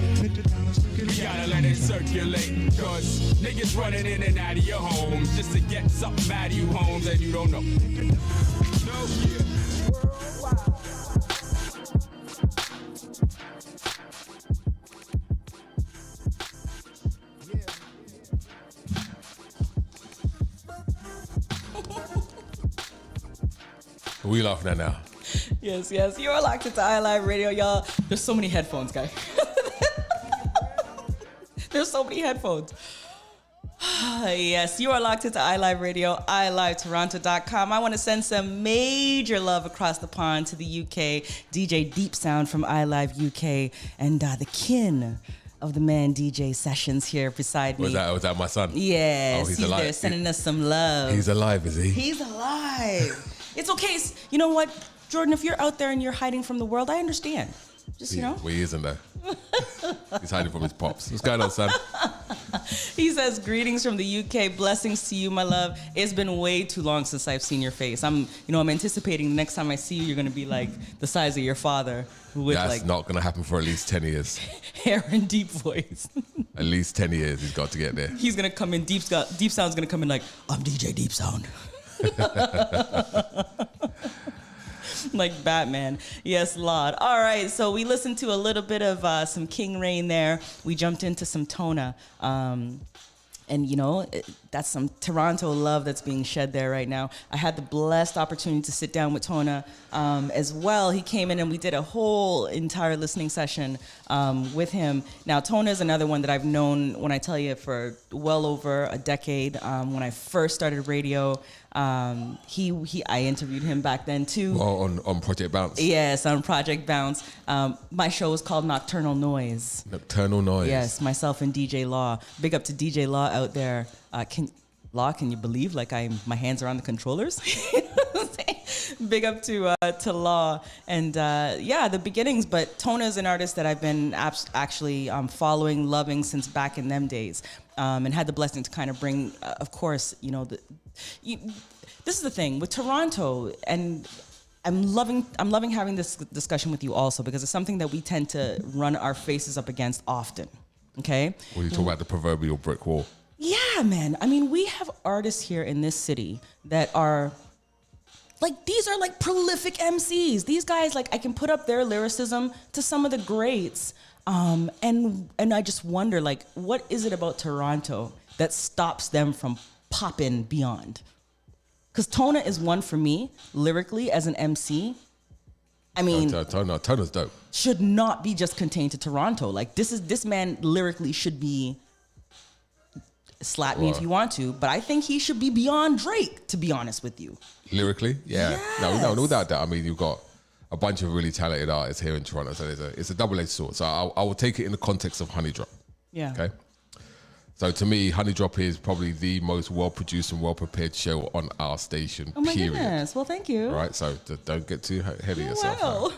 We gotta let it circulate, cause niggas running in and out of your homes just to get something out of you homes and you don't know. No, yeah. We laughing at now. Yes, yes. You're locked into iLive Radio, y'all. There's so many headphones, guys. There's so many headphones. Yes, you are locked into iLive Radio, iLiveToronto.com. I want to send some major love across the pond to the UK, DJ Deep Sound from iLive UK, and the kin of the man DJ Sessions here beside me. Was that my son? Yes, Oh, he's alive. there sending us some love. He's alive, is he? He's alive. It's okay. You know what, Jordan, if you're out there and you're hiding from the world, I understand. Just, you know. Well, he isn't though. He's hiding from his pops. What's going on, son? He says, greetings from the UK. Blessings to you, my love. It's been way too long since I've seen your face. I'm anticipating the next time I see you, you're going to be like the size of your father. With That's not going to happen for at least 10 years. Hair and deep voice. At least 10 years he's got to get there. He's going to come in, Deep Sound's going to come in like, I'm DJ Deep Sound. Like Batman. Yes, Lord. All right, so we listened to a little bit of some King Rain there. We jumped into some Tona. And, that's some Toronto love that's being shed there right now. I had the blessed opportunity to sit down with Tona as well. He came in and we did a whole entire listening session with him. Now, Tona is another one that I've known, when I tell you, for well over a decade. When I first started radio, I interviewed him back then too. Well, on Project Bounce. Yes, on Project Bounce. My show is called Nocturnal Noise. Nocturnal Noise. Yes, myself and DJ Law. Big up to DJ Law out there. Can you believe my hands are on the controllers? Big up to Law and the beginnings. But Tona is an artist that I've been actually following, loving since back in them days, and had the blessing to kind of bring, of course, this is the thing with Toronto, and I'm loving having this discussion with you also because it's something that we tend to run our faces up against often. Okay. Well, you talk about the proverbial brick wall. Yeah, man. I mean, we have artists here in this city that are these are prolific MCs. These guys, I can put up their lyricism to some of the greats. And I just wonder, what is it about Toronto that stops them from popping beyond? Because Tona is one for me, lyrically, as an MC. I mean, Tona's dope. Should not be just contained to Toronto. This man lyrically should be, slap me if you want to, but I think he should be beyond Drake, to be honest with you. Lyrically? Yeah. Yes. No, without that. I mean, you've got a bunch of really talented artists here in Toronto, so it's a double-edged sword. So I will take it in the context of Honey Drop. Yeah. Okay. So to me, Honey Drop is probably the most well-produced and well-prepared show on our station, Oh my period. goodness. Well, thank you. Right, so don't get too ahead of yourself. Wow.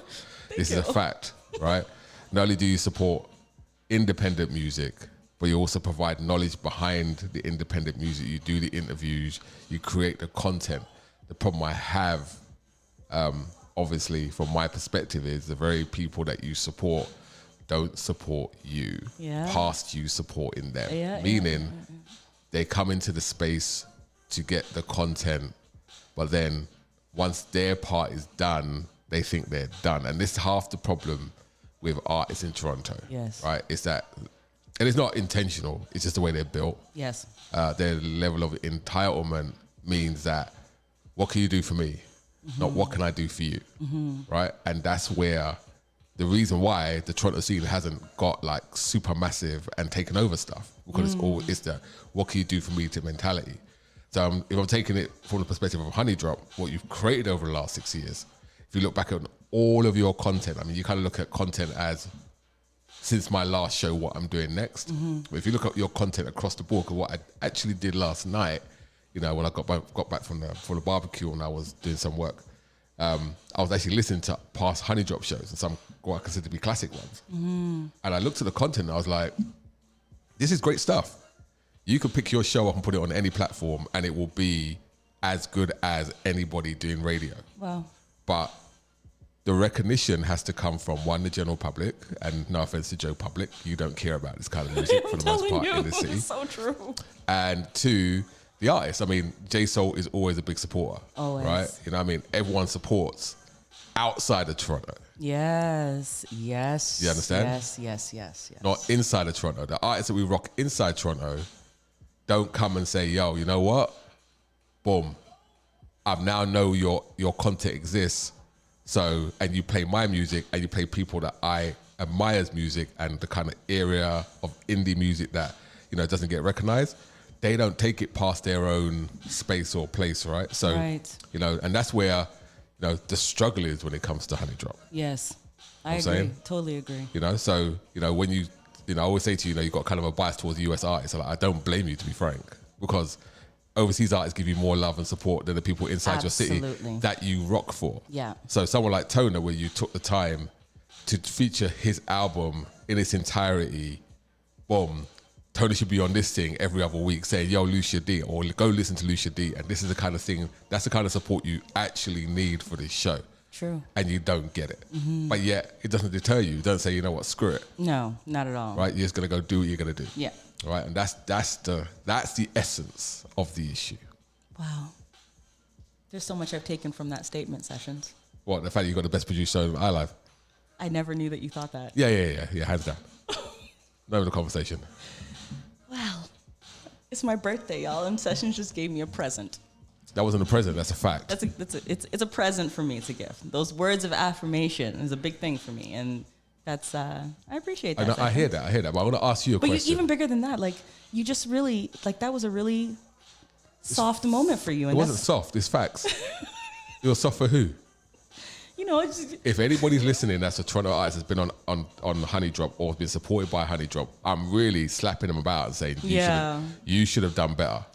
This is a fact, right? Not only do you support independent music, but you also provide knowledge behind the independent music. You do the interviews, you create the content. The problem I have, obviously, from my perspective, is the very people that you support don't support you past you supporting them. Meaning they come into the space to get the content, but then once their part is done, they think they're done. And this is half the problem with artists in Toronto. Yes. Right? It's that, and it's not intentional, it's just the way they're built. Yes. Their level of entitlement means that, what can you do for me? Not what can I do for you? Right? And that's where the reason why the Toronto scene hasn't got super massive and taken over stuff, because it's that what can you do for me to mentality. So if I'm taking it from the perspective of Honey Drop, what you've created over the last 6 years, if you look back at all of your content, I mean, you kind of look at content as, since my last show, what I'm doing next. But if you look at your content across the board, what I actually did last night, when I got back from the barbecue and I was doing some work I was actually listening to past Honey Drop shows and some what I consider to be classic ones. And I looked at the content and I was like, this is great stuff. You could pick your show up and put it on any platform and it will be as good as anybody doing radio. Wow. But the recognition has to come from, one, the general public, and no offense to Joe Public, you don't care about this kind of music for the most part in the city. It's so true. And two, the artist. I mean, J Soul is always a big supporter. Always. Right? You know what I mean? Everyone supports outside of Toronto. Yes. You understand? Yes. Not inside of Toronto. The artists that we rock inside Toronto don't come and say, yo, you know what? Boom. I now know your content exists. So, and you play my music and you play people that I admire's music and the kind of area of indie music that, you know, doesn't get recognized. They don't take it past their own space or place, right? So, you know, and that's where, you know, the struggle is when it comes to Honey Drop. Yes. I I'm agree. saying? Totally agree. You know, so, you know, when I always say to you, you know, you've got kind of a bias towards US artists. So, like, I don't blame you, to be frank, because overseas artists give you more love and support than the people inside your city that you rock for. Yeah. So someone like Tona, where you took the time to feature his album in its entirety, boom, Tona should be on this thing every other week saying, yo, Lucia D, or go listen to Lucia D. And this is the kind of thing, that's the kind of support you actually need for this show. True. And you don't get it. But yet, it doesn't deter you. You don't say, you know what, screw it. No, not at all. Right? You're just going to go do what you're going to do. Yeah. Right? And that's the essence of the issue. Wow. There's so much I've taken from that statement, Sessions. What, the fact that you got the best producer in iLive? I never knew that you thought that. Yeah, hands down. No other conversation. Well, it's my birthday, y'all, and Sessions just gave me a present. That wasn't a present, that's a fact. It's a present for me, it's a gift. Those words of affirmation is a big thing for me, and that's, I appreciate that. I hear that, but I want to ask you a question. But even bigger than that, like, you just really, like, that was a really soft moment for you. It wasn't soft, it's facts. It was soft for who? You know, it's just, if anybody's listening that's a Toronto artist that's been on Honey Drop or been supported by Honey Drop, I'm really slapping them about and saying, you should have done better.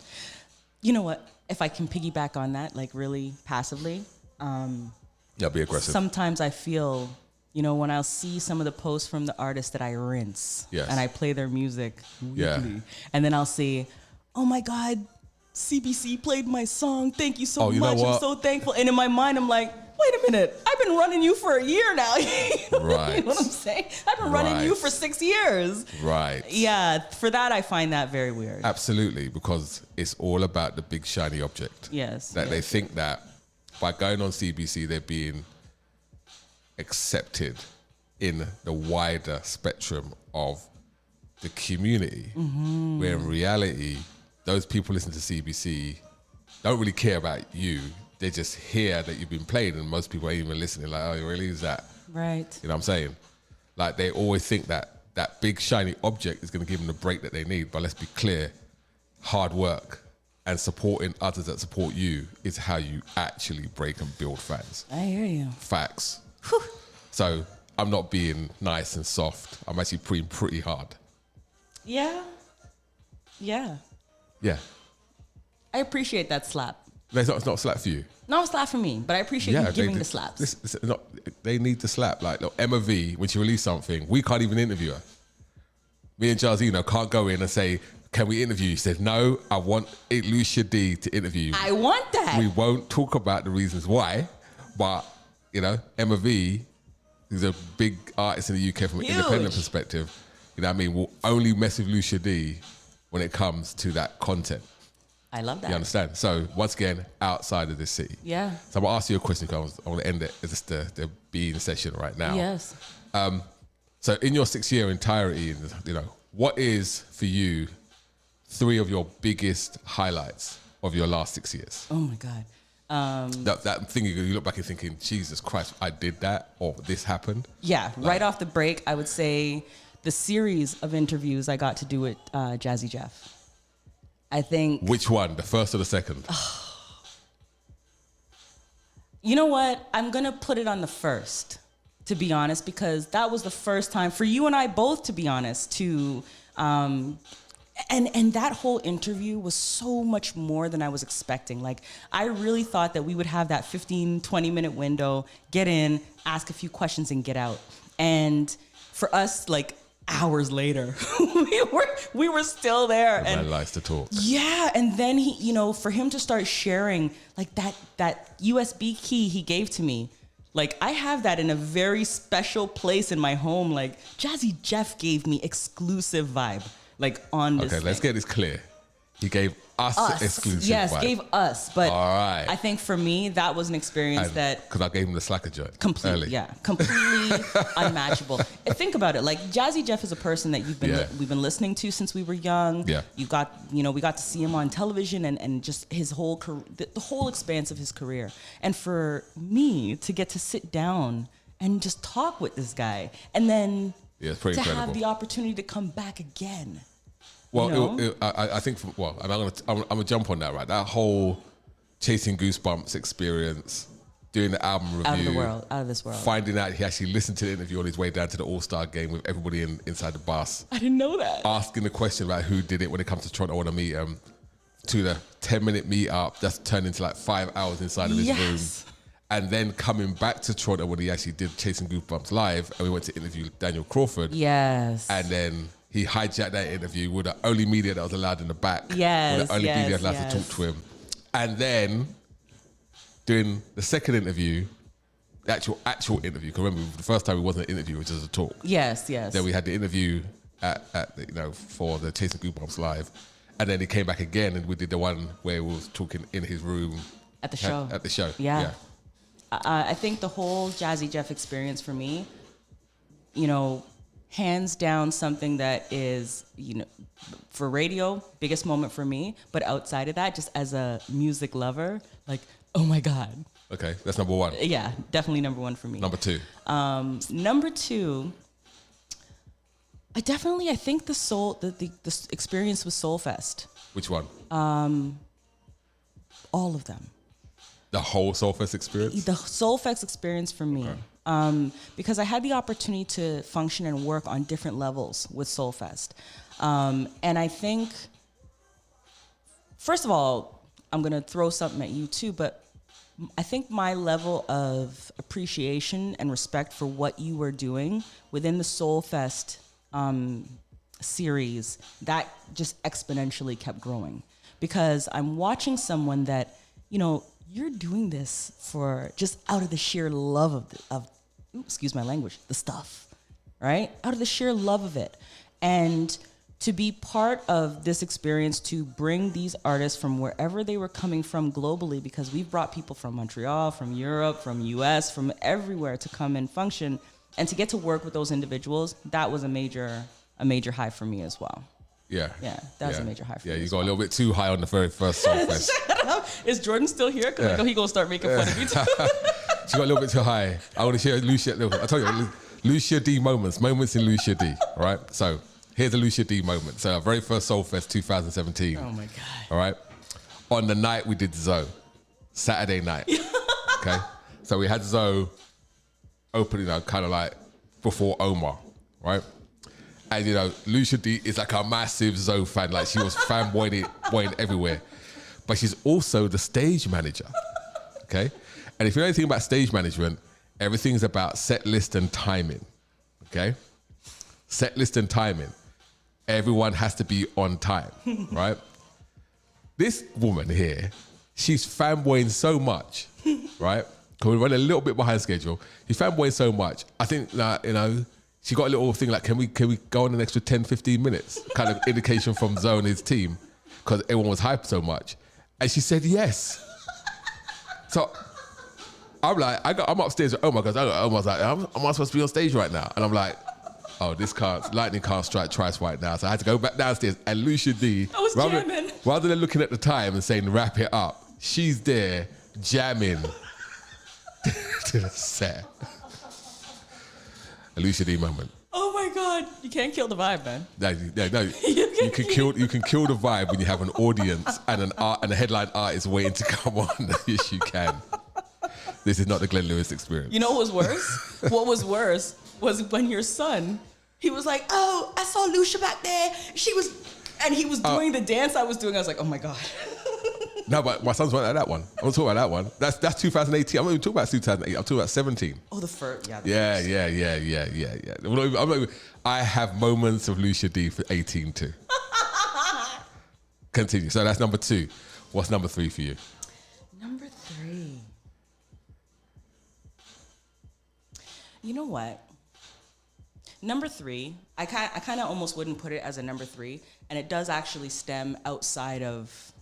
You know what? If I can piggyback on that, like really passively. Yeah, be aggressive. Sometimes I feel, you know, when I'll see some of the posts from the artists that I rinse and I play their music weekly, and then I'll see, oh my God, CBC played my song. Thank you so much. I'm so thankful. And in my mind, I'm like, wait a minute. I've been running you for a year now. Right. You know what I'm saying? I've been running you for 6 years. Right. Yeah. For that, I find that very weird. Absolutely, because it's all about the big shiny object. Yes. That they think that by going on CBC, they're being accepted in the wider spectrum of the community, where in reality, those people listening to CBC don't really care about you. They just hear that you've been playing, and most people ain't even listening. Like, oh, really? Is that? Right. You know what I'm saying? Like, they always think that that big shiny object is going to give them the break that they need. But let's be clear, hard work and supporting others that support you is how you actually break and build fans. I hear you. Facts. So I'm not being nice and soft. I'm actually pretty hard. Yeah. Yeah. Yeah. I appreciate that slap. It's not a slap for you. No, it's slap for me, but I appreciate you giving the slaps. They need the slap. Like, look, Emma V, when she released something, we can't even interview her. Me and Jarzino can't go in and say, can we interview you? She said, no, I want Lucia D to interview you. I want that. We won't talk about the reasons why, but, you know, Emma V, who's a big artist in the UK from an independent perspective, you know what I mean, will only mess with Lucia D when it comes to that content. I love that. You understand? So, once again, outside of the city. Yeah. So, I'm going to ask you a question because I want to end it. It's just the being session right now. Yes. So, in your 6-year entirety, you know, what is, for you, 3 of your biggest highlights of your last 6 years? Oh, my God. That thing you look back and thinking, Jesus Christ, I did that, or this happened? Yeah. Right off the break, I would say the series of interviews I got to do with Jazzy Jeff. I think... Which one? The first or the second? You know what? I'm going to put it on the first, to be honest, because that was the first time, for you and I both, to be honest, to And that whole interview was so much more than I was expecting. Like, I really thought that we would have that 15, 20-minute window, get in, ask a few questions, and get out. And for us, like, hours later, we were still there. The man likes to talk. Yeah, and then he, you know, for him to start sharing, like, that USB key he gave to me, like, I have that in a very special place in my home. Like, Jazzy Jeff gave me exclusive vibe. Like, on this Okay, let's get this clear. He gave us exclusive Yes, vibe. gave us. But all right. I think for me, that was an experience that... Because I gave him the slacker joint. Completely, yeah. Completely unmatchable. And think about it. Like, Jazzy Jeff is a person that we've been listening to since we were young. Yeah. We got to see him on television and just his whole career, the whole expanse of his career. And for me to get to sit down and just talk with this guy, and then it's pretty to incredible. have the opportunity to come back again. Well, You know? I think, and I'm gonna jump on that, right? That whole Chasing Goosebumps experience, doing the album review, out of this world. finding out he actually listened to the interview on his way down to the All-Star game with everybody inside the bus. I didn't know that. Asking the question about who did it when it comes to Toronto, I want to meet him, to the 10-minute meetup that's turned into like 5 hours inside of his room. And then coming back to Toronto when he actually did Chasing Goosebumps live, and we went to interview Daniel Crawford. Yes. And then he hijacked that interview with the only media that was allowed in the back. Yes, with the only media allowed to talk to him. And then doing the second interview, the actual interview. Because remember, the first time it wasn't an interview, it was just a talk. Yes. Then we had the interview for the Chasing Goosebumps live, and then he came back again, and we did the one where we was talking in his room at the show. At the show. Yeah. I think the whole Jazzy Jeff experience for me, you know, hands down something that is, you know, for radio, biggest moment for me. But outside of that, just as a music lover, like, oh my God. Okay, that's number one. Yeah, definitely number one for me. Number two. Number two, I think the experience with Soulfest. Which one? All of them. The whole Soulfest experience? The Soulfest experience for me. Okay. Because I had the opportunity to function and work on different levels with Soulfest. And I think, first of all, I'm going to throw something at you too, but I think my level of appreciation and respect for what you were doing within the Soulfest series, that just exponentially kept growing. Because I'm watching someone that, you know, you're doing this for just out of the sheer love of excuse my language, the stuff, right? Out of the sheer love of it. And to be part of this experience, to bring these artists from wherever they were coming from globally, because we've brought people from Montreal, from Europe, from US, from everywhere to come and function, and to get to work with those individuals, that was a major high for me as well. Yeah. Yeah, that was a major high for me. Yeah, you got a little bit too high on the very first Soulfest. Shut up. Is Jordan still here? Because I know he's going to start making fun of me too. She got a little bit too high. I want to share Lucia. I told you, Lucia D moments in Lucia D. All right. So here's a Lucia D moment. So our very first Soulfest 2017. Oh my God. All right. On the night we did Zoe, Saturday night. Okay. So we had Zoe open, you know, kind of like before Omar, right? And you know, Lucia D is like a massive Zoe fan. Like she was fanboying everywhere, but she's also the stage manager. Okay. And if you know anything about stage management, everything's about set list and timing, okay? Set list and timing. Everyone has to be on time, right? This woman here, she's fanboying so much, right? Because we run a little bit behind schedule. She's fanboying so much. I think that, you know, she got a little thing like, can we go on an extra 10, 15 minutes? Kind of indication from Zoe and his team, because everyone was hyped so much. And she said yes. So I'm like, I'm upstairs. Oh my God! I was like, am I supposed to be on stage right now? And I'm like, oh, lightning can't strike twice right now. So I had to go back downstairs. And Lucia D, rather than looking at the time and saying wrap it up, she's there jamming to the set. A Lucia D moment. Oh my God! You can't kill the vibe, man. No. You can kill the vibe when you have an audience and a headline artist waiting to come on. Yes, you can. This is not the Glenn Lewis experience. You know what was worse? What was worse was when your son, he was like, oh, I saw Lucia back there. She was, And he was doing the dance I was doing. I was like, oh my God. No, but my sons weren't at that one. I'm talking about that one. That's 2018. I'm not even talking about 2008. I'm talking about 17. Oh, the first. Yeah. Yeah. I'm not even, I have moments of Lucia D for 18 too. Continue. So that's number 2. What's number 3 for you? Number 3. You know what? Number 3, I kind of almost wouldn't put it as a number 3, and it does actually stem outside of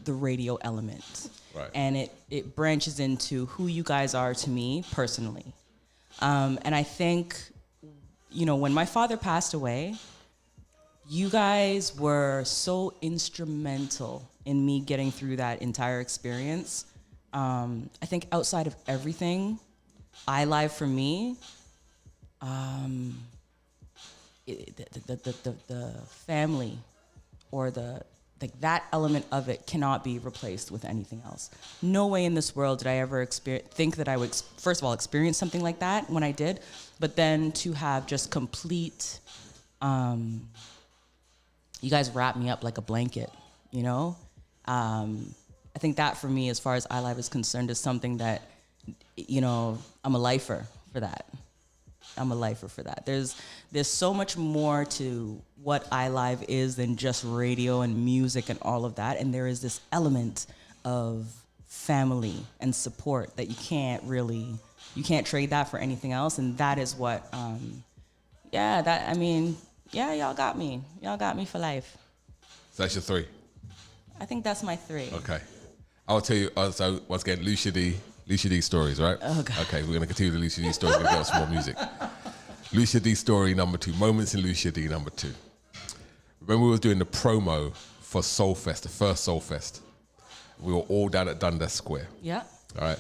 the radio element. Right. And it branches into who you guys are to me personally. And I think, when my father passed away, you guys were so instrumental in me getting through that entire experience. I think outside of everything, iLive for me, the family or that element of it cannot be replaced with anything else. No way in this world did I ever think that I would, first of all, experience something like that when I did, but then to have just complete, you guys wrap me up like a blanket, I think that for me, as far as iLive is concerned, is something that, I'm a lifer for that. There's so much more to what iLive is than just radio and music and all of that. And there is this element of family and support that you can't trade that for anything else. And that is what, y'all got me. Y'all got me for life. So that's your 3? I think that's my 3. Okay. I'll tell you, so once again, Lucia D stories, right? Oh, God. Okay, we're going to continue the Lucia D stories. We're going to get some more music. Lucia D story number 2. Moments in Lucia D number 2. When we were doing the promo for Soulfest, the first Soulfest, we were all down at Dundas Square. Yeah. All right.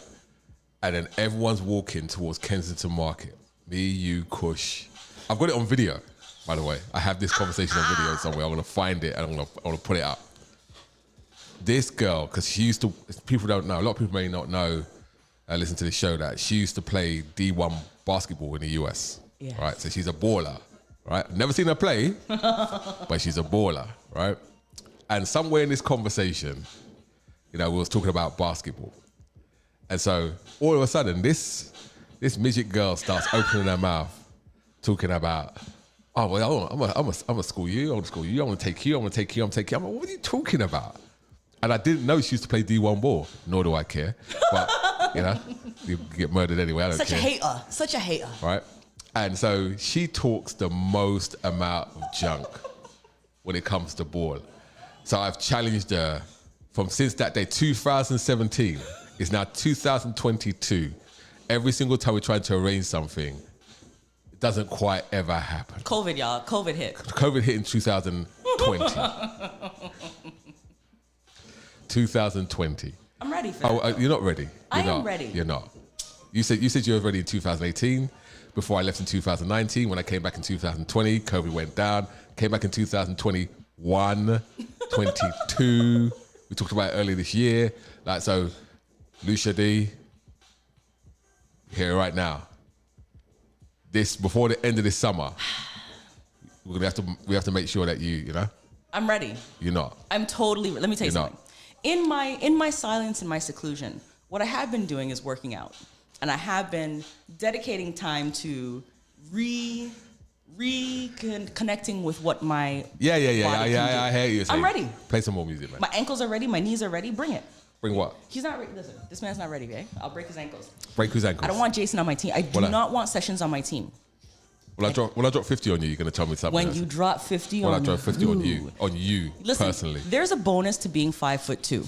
And then everyone's walking towards Kensington Market. Me, you, Kush. I've got it on video, by the way. I have this conversation on video somewhere. I'm going to find it and I'm going to put it up. This girl, because she used to, people don't know, a lot of people may not know, listen to the show, that she used to play D1 basketball in the US. Yes. Right? So she's a baller, right? Never seen her play, but she's a baller, right? And somewhere in this conversation, we was talking about basketball. And so all of a sudden, this midget girl starts opening her mouth, talking about, oh, well, I'm gonna school you, I want to school you, I want to take you, I want to take you, I'm like, what are you talking about? And I didn't know she used to play D1 ball, nor do I care. But, you get murdered anyway, I don't care. Such a hater. Right? And so she talks the most amount of junk when it comes to ball. So I've challenged her since that day, 2017. It's now 2022. Every single time we try to arrange something, it doesn't quite ever happen. COVID, y'all. COVID hit. COVID hit in 2020. 2020. I'm ready for that. You're not ready. I am ready. You're not. You said you were ready in 2018. Before I left in 2019, when I came back in 2020, COVID went down. Came back in 2021, 22. We talked about it earlier this year. So, Lucia D, here right now. Before the end of this summer, we have to make sure that I'm ready. You're not. I'm totally. Let me tell you You're something. In my silence and my seclusion, what I have been doing is working out, and I have been dedicating time to reconnecting with what my Yeah. body can do. I hear you. I'm ready. Play some more music, man. My ankles are ready. My knees are ready. Bring it. Bring what? He's not ready. Listen, this man's not ready, okay? I'll break his ankles. Break whose ankles? I don't want Jason on my team. I do not want Sessions on my team. When I drop 50 on you, you're going to tell me something When else. you drop 50 when on I drop 50 on you Listen, personally. There's a bonus to being 5'2".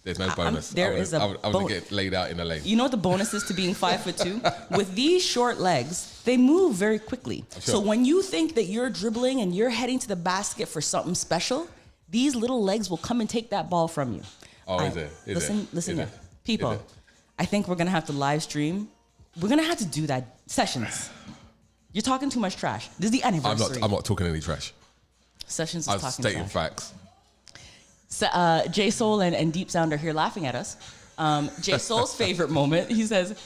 There's no bonus. There is a I would get laid out in a lane. You know what the bonus is to being 5'2"? With these short legs, they move very quickly. Sure. So when you think that you're dribbling and you're heading to the basket for something special, these little legs will come and take that ball from you. Is it? Listen, here. People, I think we're going to have to live stream. We're going to have to do that. Sessions. You're talking too much trash. This is the anniversary. I'm not talking any trash. Sessions is I'm talking stating trash. facts. So, J Soul and Deep Sound are here laughing at us. J Soul's favorite moment, he said,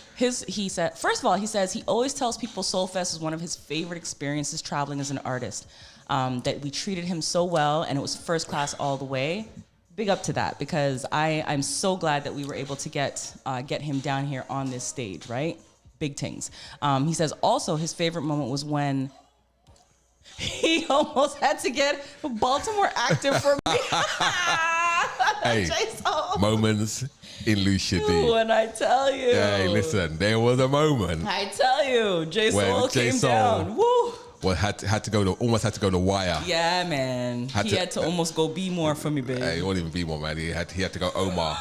first of all, he says he always tells people Soulfest is one of his favorite experiences traveling as an artist. that we treated him so well, and it was first class all the way. Big up to that, because I'm so glad that we were able to get him down here on this stage, right? Big things. He says also his favorite moment was when he almost had to get Baltimore active for me. Hey, moments in Lucia D. When I tell you. Hey, listen, there was a moment. I tell you, J Soul came J-Soul, down. Woo. Well, almost had to go to wire. Yeah, man. He had to almost go be more for me, baby. Hey, he wasn't even be more, man. He had to go Omar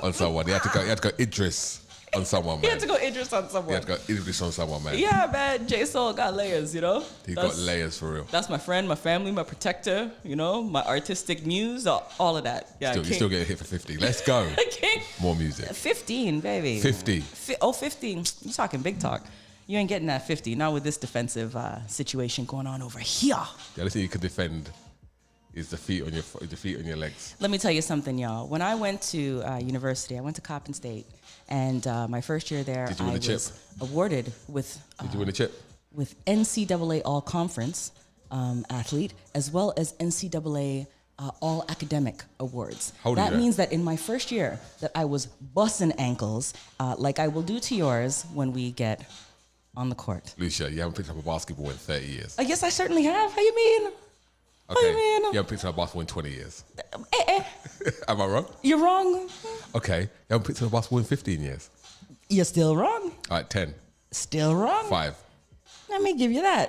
on someone. He had to go Idris on someone, man. He had to go Idris on someone. He had to go Idris on someone, man. Yeah, man. J Soul got layers, you know. He got layers for real. That's my friend, my family, my protector. You know, my artistic muse, all of that. Yeah, you still get hit for 50. Let's go. More music. 15, baby. 50. 15. You talking big talk. You ain't getting that 50, not with this defensive situation going on over here. The only thing you can defend is the feet on your legs. Let me tell you something, y'all. When I went to university, I went to Coppin State, and my first year there, Did you win a chip? Was awarded with. Did you win a chip? With NCAA All Conference athlete, as well as NCAA All Academic Awards. How old are you That at? means that in my first year, that I was busting ankles, like I will do to yours when we get on the court. Lucia, you haven't picked up a basketball in 30 years. Yes, I certainly have. How you mean? Okay. How you mean? You haven't picked up a basketball in 20 years. Am I wrong? You're wrong. Okay. You haven't picked up a basketball in 15 years. You're still wrong. All right, 10. Still wrong. 5. Let me give you that.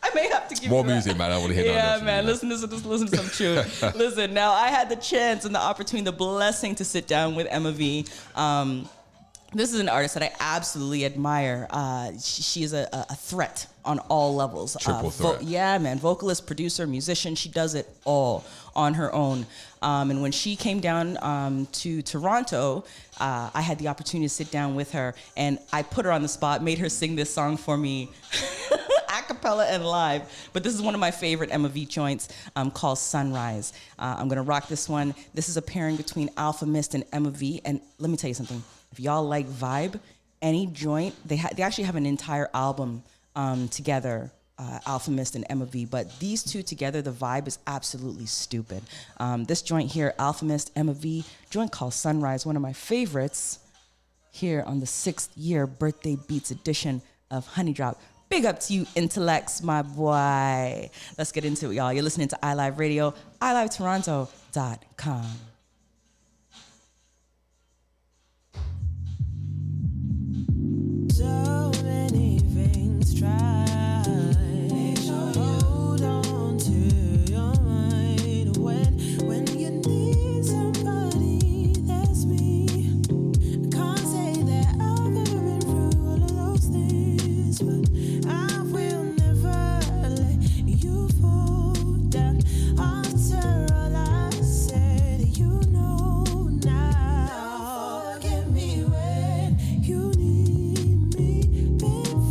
I may have to give More you that. music, man. I want to hear Yeah, that. man. Listen to some tune. Listen, now I had the chance and the opportunity, the blessing to sit down with Emma V. This is an artist that I absolutely admire. She is a threat on all levels. Triple threat. Yeah, man. Vocalist, producer, musician. She does it all on her own. And when she came down to Toronto, I had the opportunity to sit down with her, and I put her on the spot, made her sing this song for me. A cappella and live, but this is one of my favorite Emma V joints called Sunrise. I'm gonna rock this one. This is a pairing between Alpha Mist and Emma V, and let me tell you something. If y'all like vibe, any joint, they actually have an entire album together, Alpha Mist and Emma V, but these two together, the vibe is absolutely stupid. This joint here, Alpha Mist, Emma V, joint called Sunrise, one of my favorites here on the 6th year birthday beats edition of Honey Drop. Big up to you, intellects, my boy. Let's get into it, y'all. You're listening to iLive Radio, ilivetoronto.com. So many things try. Make sure you hold on to your mind when you need somebody. That's me. I can't say that I've ever been through all of those things, but I will never let you fall down. After all I said, you know now. Don't forget me when you need me. Been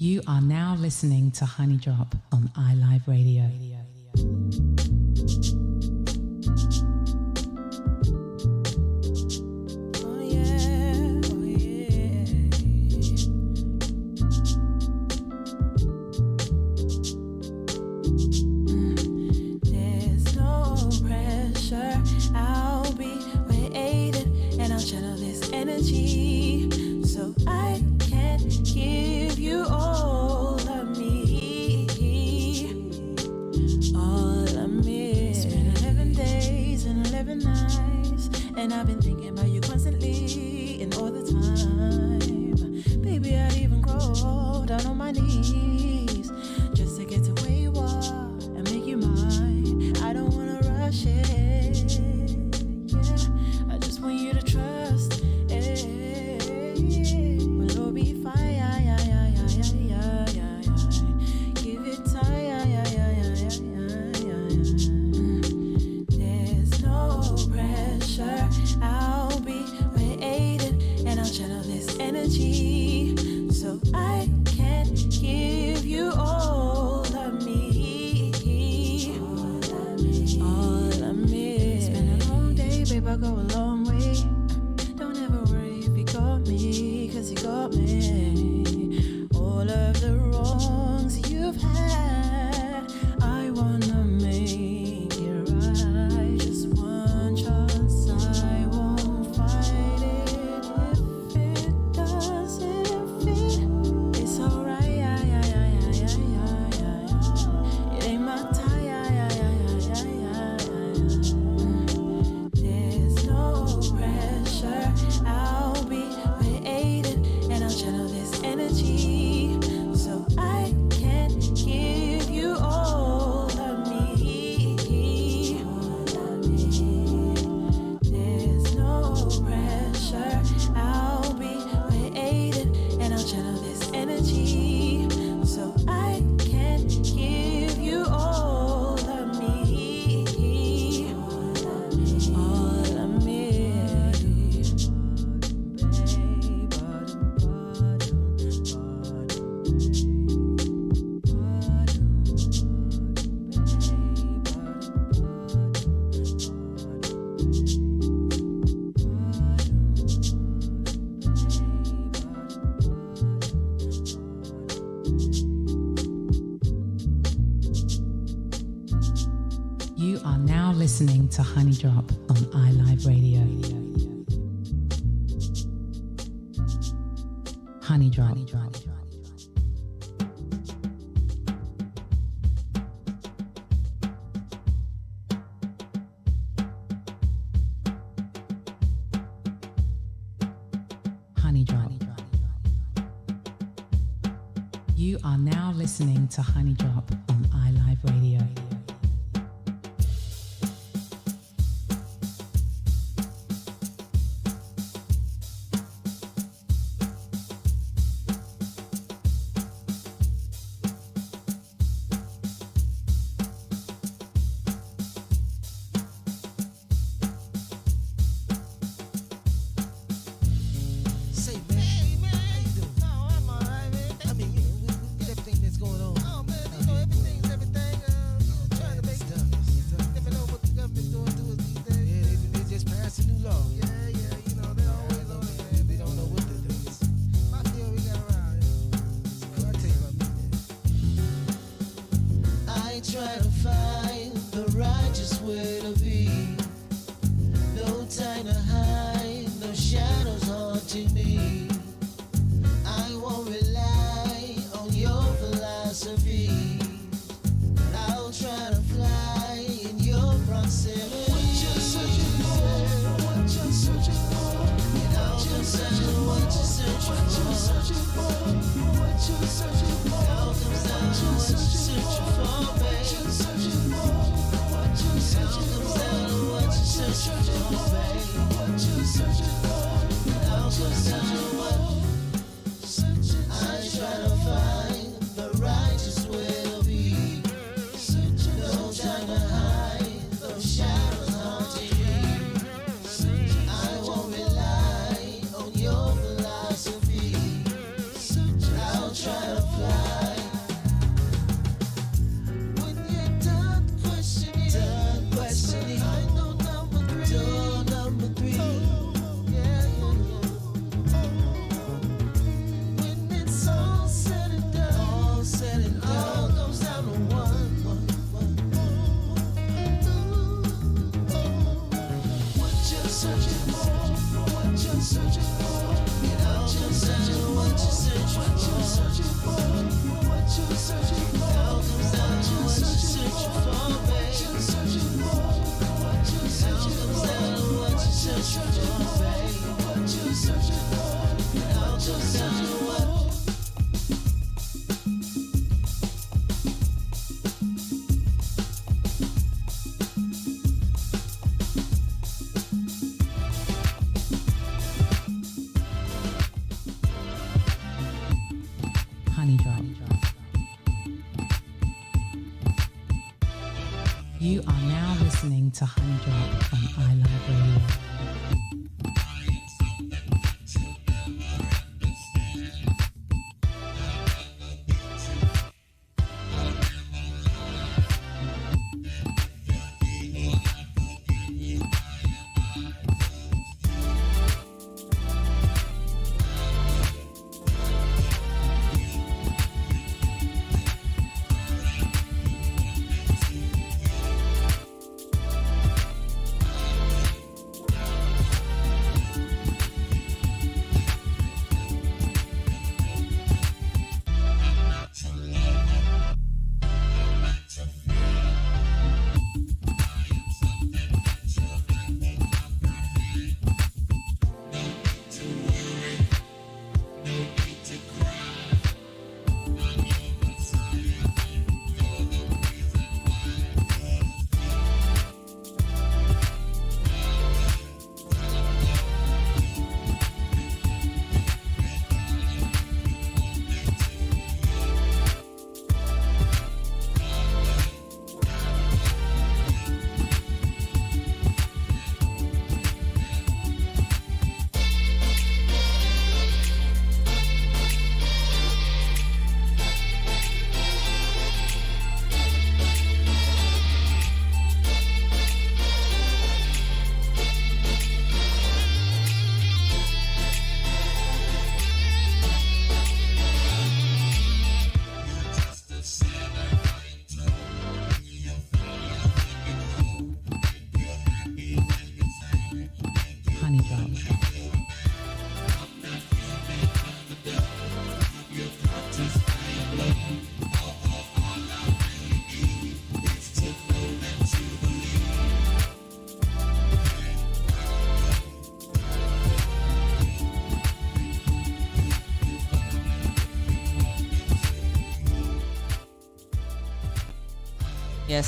You are now listening to Honey Drop on iLive Radio. There's no pressure. I'll be waiting and I'll channel this energy so I can give you all of me. All of me. It's been 11 days and 11 nights, and I've been thinking about you constantly and all the time. Baby, I'd even grow down on my knees just to get to where you are and make you mine. I don't wanna rush it, yeah. I just want you to trust it. We'll be fine. Give it time. There's no pressure. I'll be waiting and I'll channel this energy so I can give you all of me. All of me. It's been a long day, babe, I go a long way. Don't ever worry if you got me, 'cause you got me. All of the wrongs you've had, I wanna make it right. Just one chance, I won't fight it. If it doesn't fit, it's alright. It ain't my time. There's no pressure. I'll be waiting and I'll channel this energy so I can give you all of me. There's no pressure. I'll be waiting and I'll channel this energy so I can give you all of me. All of me. You are now listening to Honey Drop on iLive Radio. Honey Drop. Honey Drop. You are now listening to Honey Drop on iLive Radio. Say, man, how you doing? No, I'm alright, man. I mean, with everything that's going on. Oh, man, you know, everything. Trying to make stuff. Never know what the government's doing to us these days. Yeah, they just passed a new law. Yeah, you know, they're always on it, man. They don't know what to do. I feel we got around here. So I tell you about me, man. I try to find the righteous way to be. No time to hide, no shadows haunting me. I won't rely on your philosophy. I'll try to fly in your proximity. What you're searching for, what you're searching for. And I'll consider what you're searching for. What you're searching for. I'll consider what you're searching for, babe. What you're searching for. What you're searching for. I'll consider what you're searching for, babe. What you're searching for. I'll consider Honey Drop. You are now listening to Honey Drop on iLive Radio.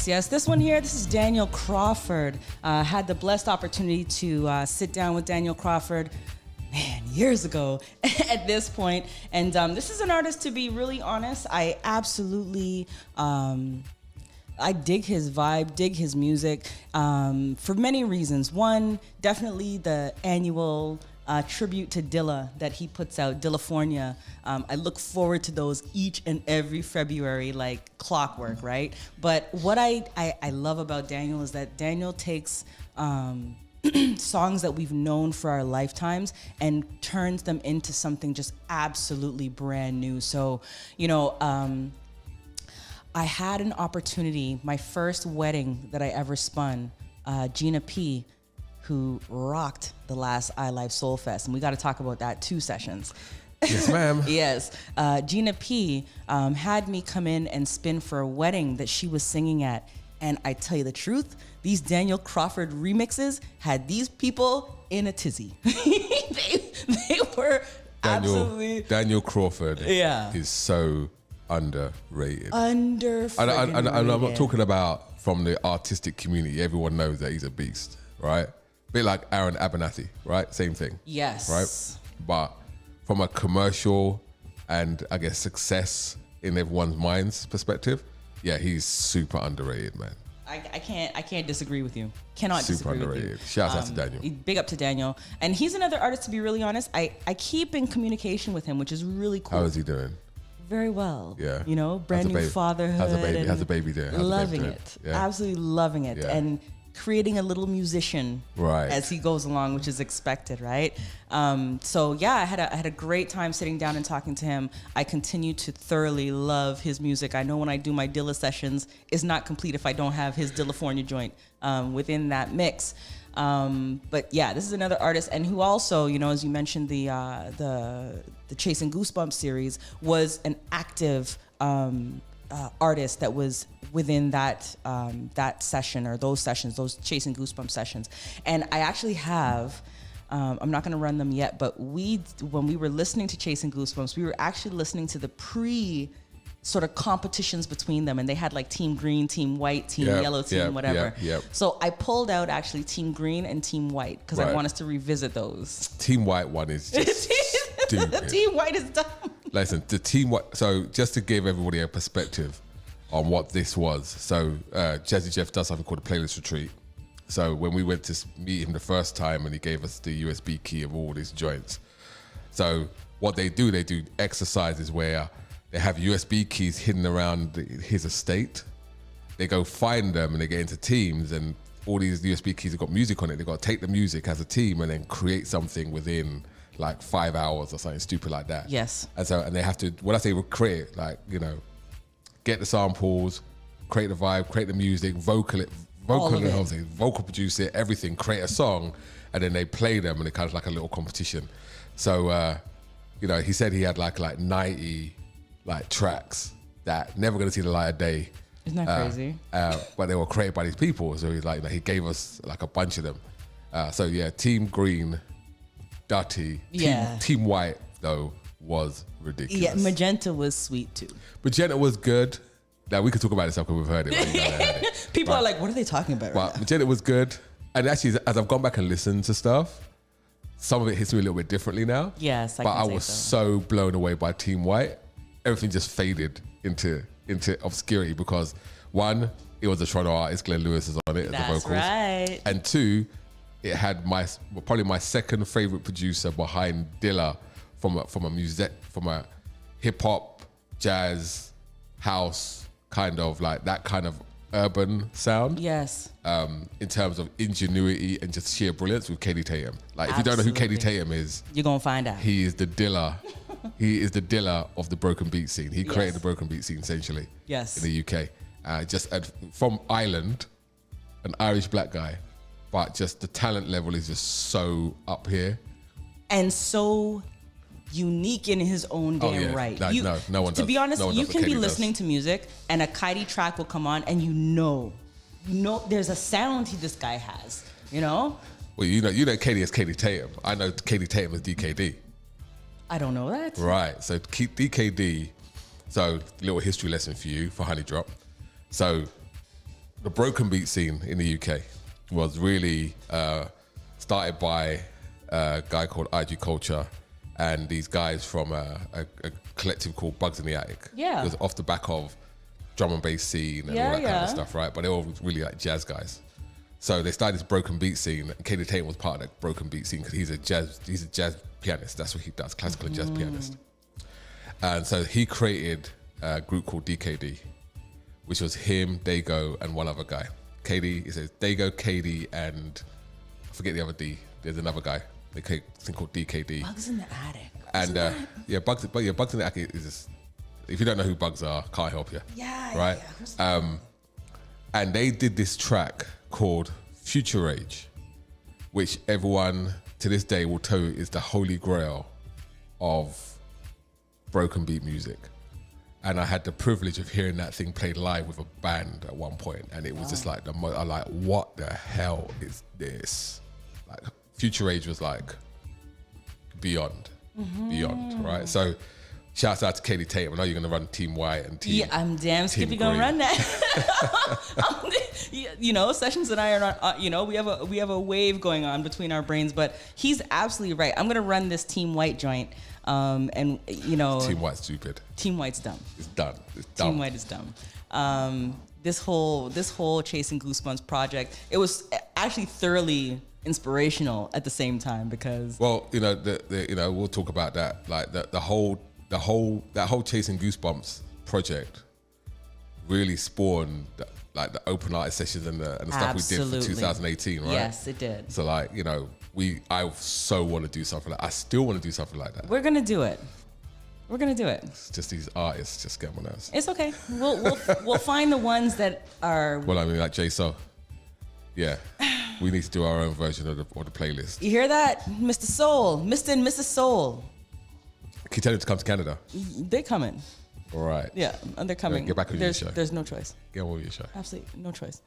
Yes. This one here, this is Daniel Crawford. Had the blessed opportunity to sit down with Daniel Crawford, years ago at this point. And this is an artist, to be really honest, I absolutely, I dig his vibe, dig his music for many reasons. One, definitely the annual tribute to Dilla that he puts out, Dillafornia. I look forward to those each and every February like clockwork, right? But what I love about Daniel is that Daniel takes songs that we've known for our lifetimes and turns them into something just absolutely brand new. So, you know, I had an opportunity, my first wedding that I ever spun, Gina P, who rocked the last iLive Soul Fest. And we got to talk about that 2 sessions. Yes, ma'am. Yes. Gina P had me come in and spin for a wedding that she was singing at. And I tell you the truth, these Daniel Crawford remixes had these people in a tizzy. they were absolutely... Daniel Crawford is so underrated. And I'm not talking about from the artistic community. Everyone knows that he's a beast, right? A bit like Aaron Abernathy, right? Same thing. Yes. Right? But from a commercial and I guess success in everyone's minds perspective, yeah, he's super underrated, man. I can't disagree with you. Cannot super disagree underrated. with you. Shouts out to Daniel. Big up to Daniel. And he's another artist, to be really honest. I keep in communication with him, which is really cool. How is he doing? Very well. Yeah. You know, brand new fatherhood. Has a baby there. Loving it. Yeah. Absolutely loving it. Yeah. And creating a little musician Right. as he goes along, which is expected, right? So yeah, I had a great time sitting down and talking to him. I continue to thoroughly love his music. I know when I do my Dilla sessions, it's not complete if I don't have his Dillafornia joint within that mix. But yeah, this is another artist, and who also, you know, as you mentioned, the Chasing Goosebumps series was an active artist that was within that that session, or those sessions, those Chasing Goosebumps sessions. And I actually have, I'm not going to run them yet, but when we were listening to Chasing Goosebumps, we were actually listening to the sort of competitions between them, and they had like Team Green, Team White, Team Yellow, Team whatever. So I pulled out actually Team Green and Team White because I want us to revisit those. Team White one is just stupid. Team White is dumb. Listen, the Team White. So just to give everybody a perspective on what this was. So Jazzy Jeff does something called a playlist retreat. So when we went to meet him the first time, and he gave us the USB key of all these joints. So what they do exercises where they have USB keys hidden around his estate. They go find them and they get into teams, and all these USB keys have got music on it. They've got to take the music as a team and then create something within like 5 hours or something stupid like that. Yes. And they have to, when I say create, like, you know, get the samples, create the vibe, create the music, vocal produce it, everything, create a song, and then they play them, and it kind of like a little competition. So, you know, he said he had like 90 like tracks that never going to see the light of day. Isn't that crazy? But they were created by these people. So he's like, he gave us like a bunch of them. So yeah, Team Green, Dutty. Yeah. Team White though was ridiculous. Yeah, Magenta was sweet too. Magenta was good. Now we could talk about this because we've heard it. But you know, they heard it. People are like, what are they talking about? But right now? Magenta was good. And actually, as I've gone back and listened to stuff, some of it hits me a little bit differently now. Yes, but I was so blown away by Team White. Everything just faded into obscurity because one, it was a Toronto artist, Glenn Lewis is on it as the vocals. Right. And two, it had probably my second favorite producer behind Dilla from a hip hop, jazz, house kind of like that kind of urban sound. Yes. In terms of ingenuity and just sheer brilliance with Katie Tatum. Like if you don't know who Katie Tatum is, you're gonna find out. He is the Dilla. He is the Dilla of the broken beat scene. He created the broken beat scene essentially. Yes. In the UK, from Ireland, an Irish black guy, but just the talent level is just so up here and so unique in his own damn right. No one does. To be honest, No one you does what can be Katie listening does. to music and a Kaidi track will come on, and you know, there's a sound this guy has. You know. Well, you know, Katie as Katie Tatum. I know Katie Tatum as DKD. I don't know that. Right. So DKD. So little history lesson for you for Honey Drop. So the broken beat scene in the UK was really started by a guy called IG Culture and these guys from a collective called Bugs in the Attic. Yeah. It was off the back of drum and bass scene and all that kind of stuff, right? But they were all really like jazz guys. So they started this broken beat scene. And Katie Tatum was part of that broken beat scene because he's a jazz pianist. That's what he does, classical and jazz pianist. And so he created a group called DKD, which was him, Dago, and one other guy. He says Dago, Katie, and I forget the other D. There's another guy. They create a thing called DKD. Bugs in the Attic. And Bugs in the Attic is just, if you don't know who Bugs are, can't help you. Yeah. Right? Yeah. And they did this track called Future Age, which everyone to this day will tell you is the holy grail of broken beat music. And I had the privilege of hearing that thing played live with a band at one point, and it was just like I'm like, what the hell is this? Like Future Age was like beyond, right? So shouts out to Katie Tatum. I know you're gonna run Team White and Team. Yeah, I'm damn skippy gonna run that. You know, Sessions and I are not. You know, we have a wave going on between our brains, but he's absolutely right. I'm gonna run this Team White joint, and you know, Team White's stupid. Team White's dumb. It's done. It's dumb. Team White is dumb. This whole Chasing Goosebumps project, it was actually thoroughly inspirational at the same time because. Well, you know, we'll talk about that. Like that whole Chasing Goosebumps project really spawned like the open artist sessions and the stuff we did for 2018, right? Yes, it did. So like, you know, I so want to do something like, I still want to do something like that. We're gonna do it. We're gonna do it. It's just these artists just get on my nerves. It's okay. We'll find the ones that are. Well, I mean, like Jay So. Yeah, we need to do our own version of the playlist. You hear that, Mr. Soul, Mr. and Mrs. Soul? Can you tell them to come to Canada? They're coming. All right. Yeah, and they're coming. Get back on your show. There's no choice. Get on with your show. Absolutely no choice.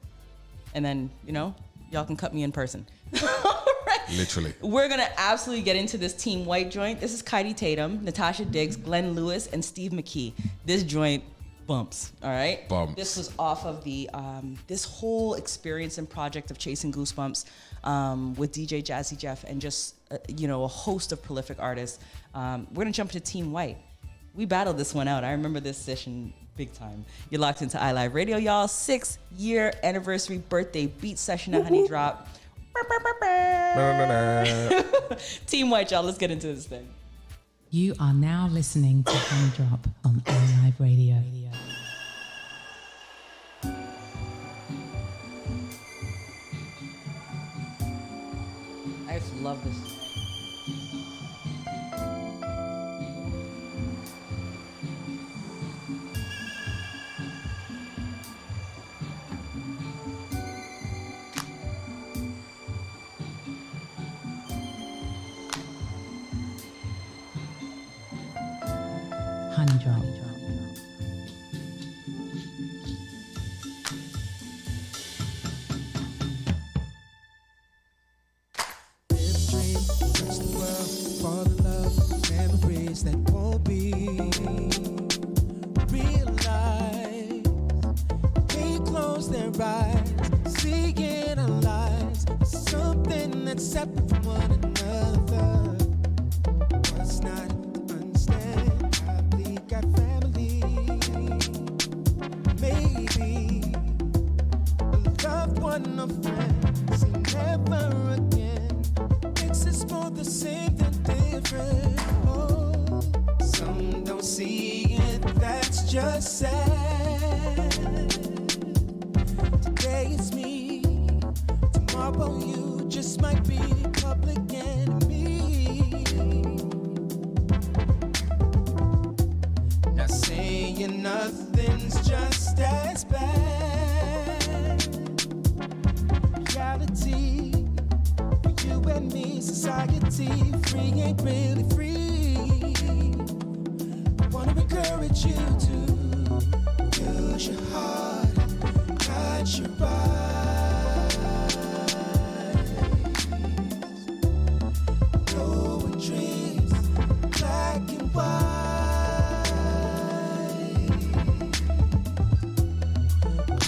And then, you know, y'all can cut me in person. Literally. We're going to absolutely get into this Team White joint. This is Kylie Tatum, Natasha Diggs, Glenn Lewis, and Steve McKee. This joint bumps, all right? Bumps. This was off of the, this whole experience and project of Chasing Goosebumps with DJ Jazzy Jeff and just, you know, a host of prolific artists. We're going to jump to Team White. We battled this one out. I remember this session big time. You're locked into iLive Radio, y'all. 6-year anniversary birthday beat session at Honey Drop. Team White, y'all. Let's get into this thing. You are now listening to Honey Drop on iLive Radio. I just love this. Honey Drop. Touch the world, fall in love, memories that won't be realized. They close their eyes, seeing our lives, something that's separate from one another. What's not to understand? I bleed got family. Maybe a loved one, a friend, see never again. Makes us more the same than different. Oh, some don't see it, that's just sad. Today it's me, tomorrow you just might be public enemy. Not saying nothing's just as bad. Reality. You and me, society, free ain't really free. I wanna encourage you to use your heart, guide your eyes. Know what dreams, black and white.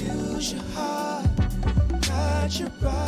Use your heart, guide your eyes.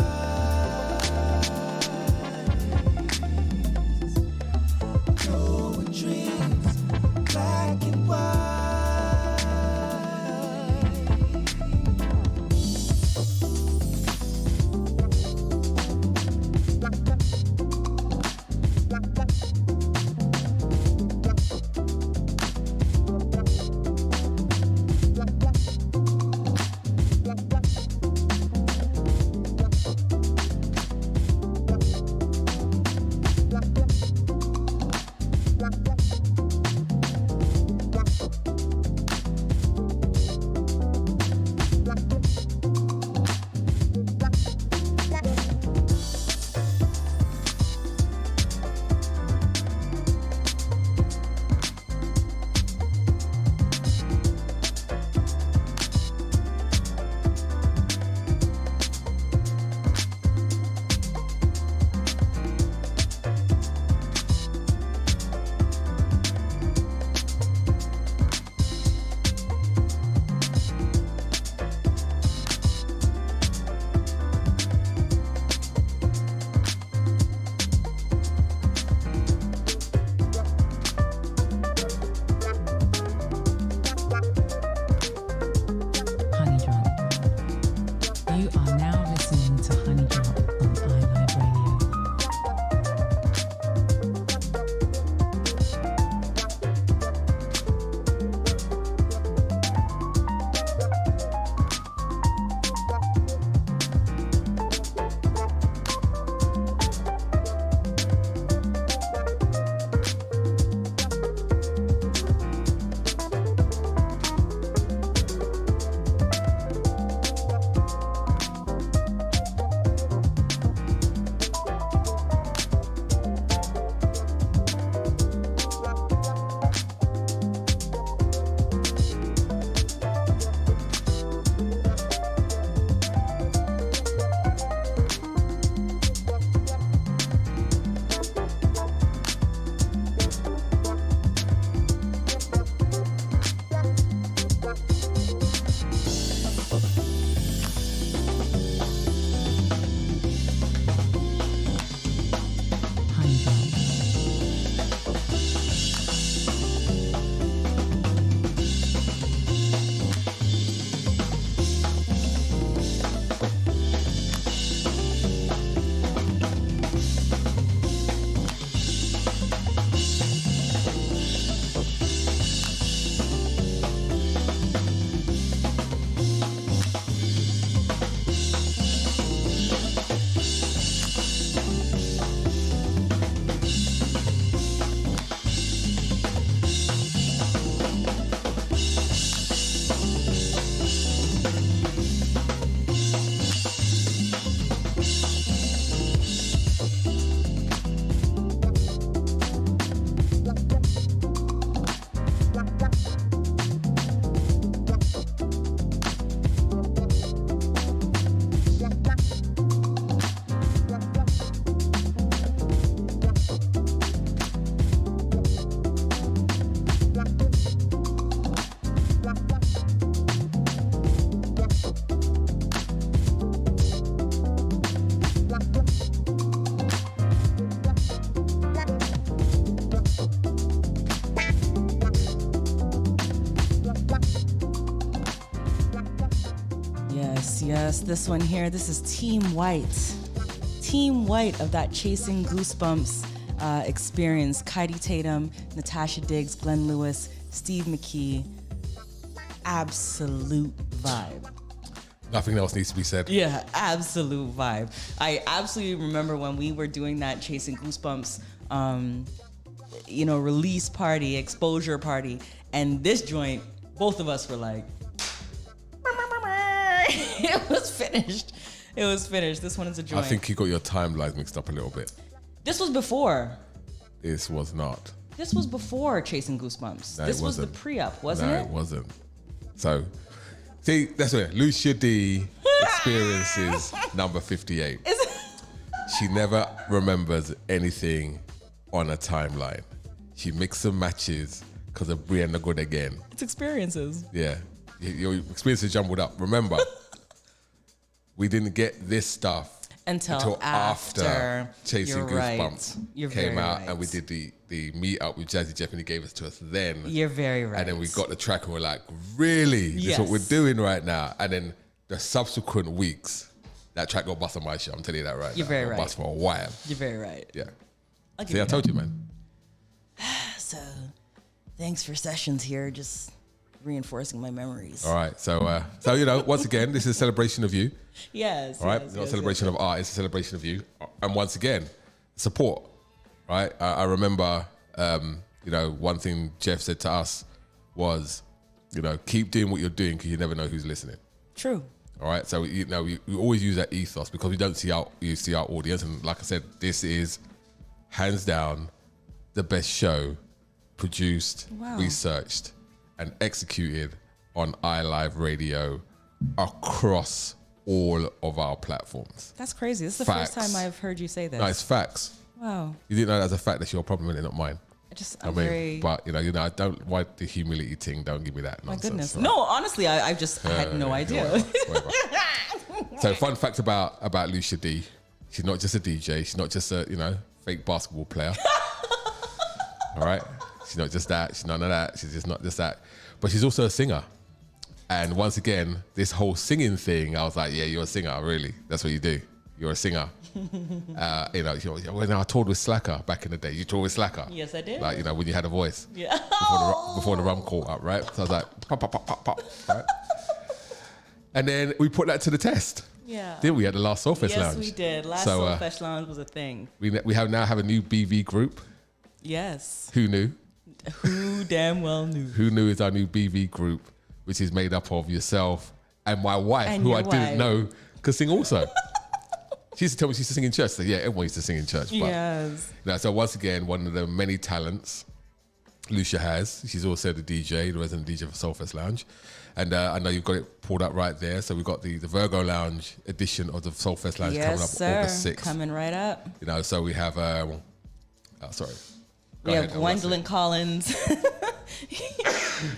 Yes, this one here. This is Team White. Team White of that Chasing Goosebumps experience. Kaidi Tatum, Natasha Diggs, Glenn Lewis, Steve McKee. Absolute vibe. Nothing else needs to be said. Yeah, absolute vibe. I absolutely remember when we were doing that Chasing Goosebumps, release party, exposure party, and this joint, both of us were like, it was finished. It was finished. This one is a joint. I think you got your timelines mixed up a little bit. This was before. This was not. This was before Chasing Goosebumps. No, This it was the wasn't. pre-up, wasn't No, it? it wasn't. So, see, that's what Lucia D experiences number 58. She never remembers anything on a timeline. She mixes and matches because of Brianna Good again. It's experiences. Yeah. Your experiences jumbled up. Remember, we didn't get this stuff Until after Chasing You're right. Goosebumps You're came very out, right. and we did the meet up with Jazzy Jeff, and he gave it to us then. You're very right. And then we got the track, and we're like, really? This is what we're Yes. doing right now. And then the subsequent weeks, that track got bust on my show. I'm telling you that right You're now. very Got right. Bust for a while. You're very right. Yeah. I'll give See, you I told that. you, man. So, thanks for sessions here. Just reinforcing my memories. All right. So once again, this is a celebration of you. Yes. All right. yes, It's not a yes, celebration yes. of art. It's a celebration of you. And once again, support. Right. I remember, one thing Jeff said to us was, keep doing what you're doing because you never know who's listening. True. All right. So, we always use that ethos because we don't see our audience. And like I said, this is hands down the best show produced, Wow. researched, and executed on iLive Radio across all of our platforms. That's crazy. This is the Facts. first time I've heard you say this. No, it's facts. Wow. You didn't know that's a fact. That's your problem, and not mine. I'm very. But I don't. Why the humility thing? Don't give me that My nonsense. goodness. right? No, honestly, I just had no idea. Whatever. So, fun fact about Lucia D. She's not just a DJ. She's not just a fake basketball player. All right. She's not just that. She's none of that. She's just not just that. But she's also a singer. And once again, this whole singing thing, I was like, yeah, you're a singer, really. That's what you do. You're a singer. When I toured with Slacker back in the day, you toured with Slacker. Yes, I did. Like, when you had a voice. Yeah. Before the rum caught up, right? So I was like, pop, pop, pop, pop, pop, right? And then we put that to the test. Yeah. Didn't we at the last Soulfest Yes, Lounge? we did. Last Soulfest Lounge was a thing. We now have a new BV group. Yes. Who knew? Who damn well knew? Who knew is our new BV group, which is made up of yourself and my wife, And who your I didn't wife. know could sing also. She used to tell me she used to sing in church. So yeah, everyone used to sing in church. But, Yes. So once again, one of the many talents Lucia has. She's also the DJ, the resident DJ for Soulfest Lounge. And I know you've got it pulled up right there. So we've got the Virgo Lounge edition of the Soulfest Lounge coming up Yes, sir. August 6th. Coming right up. So we have, sorry. Go We ahead, have I wanna Gwendolyn Collins.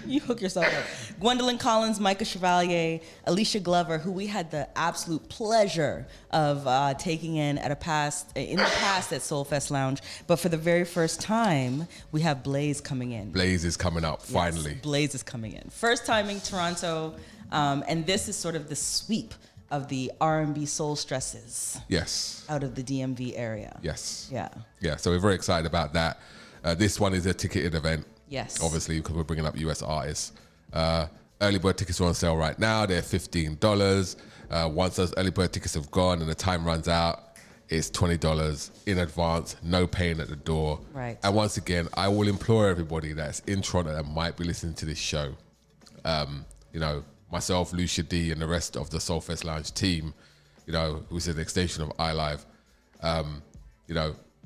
You hook yourself up. Gwendolyn Collins, Micah Chevalier, Alicia Glover, who we had the absolute pleasure of taking in the past at Soulfest Lounge. But for the very first time, we have Blaze coming in. Blaze is coming up, finally. Yes, Blaze is coming in. First time in Toronto, and this is sort of the sweep of the R&B soul stresses. Yes. Out of the DMV area. Yes. Yeah. Yeah, so we're very excited about that. This one is a ticketed event. Yes. Obviously, because we're bringing up US artists. Early bird tickets are on sale right now. They're $15. Once those early bird tickets have gone and the time runs out, it's $20 in advance, no paying at the door. Right. And once again, I will implore everybody that's in Toronto that might be listening to this show, myself, Lucia D, and the rest of the Soulfest Lounge team, who's an extension of iLive,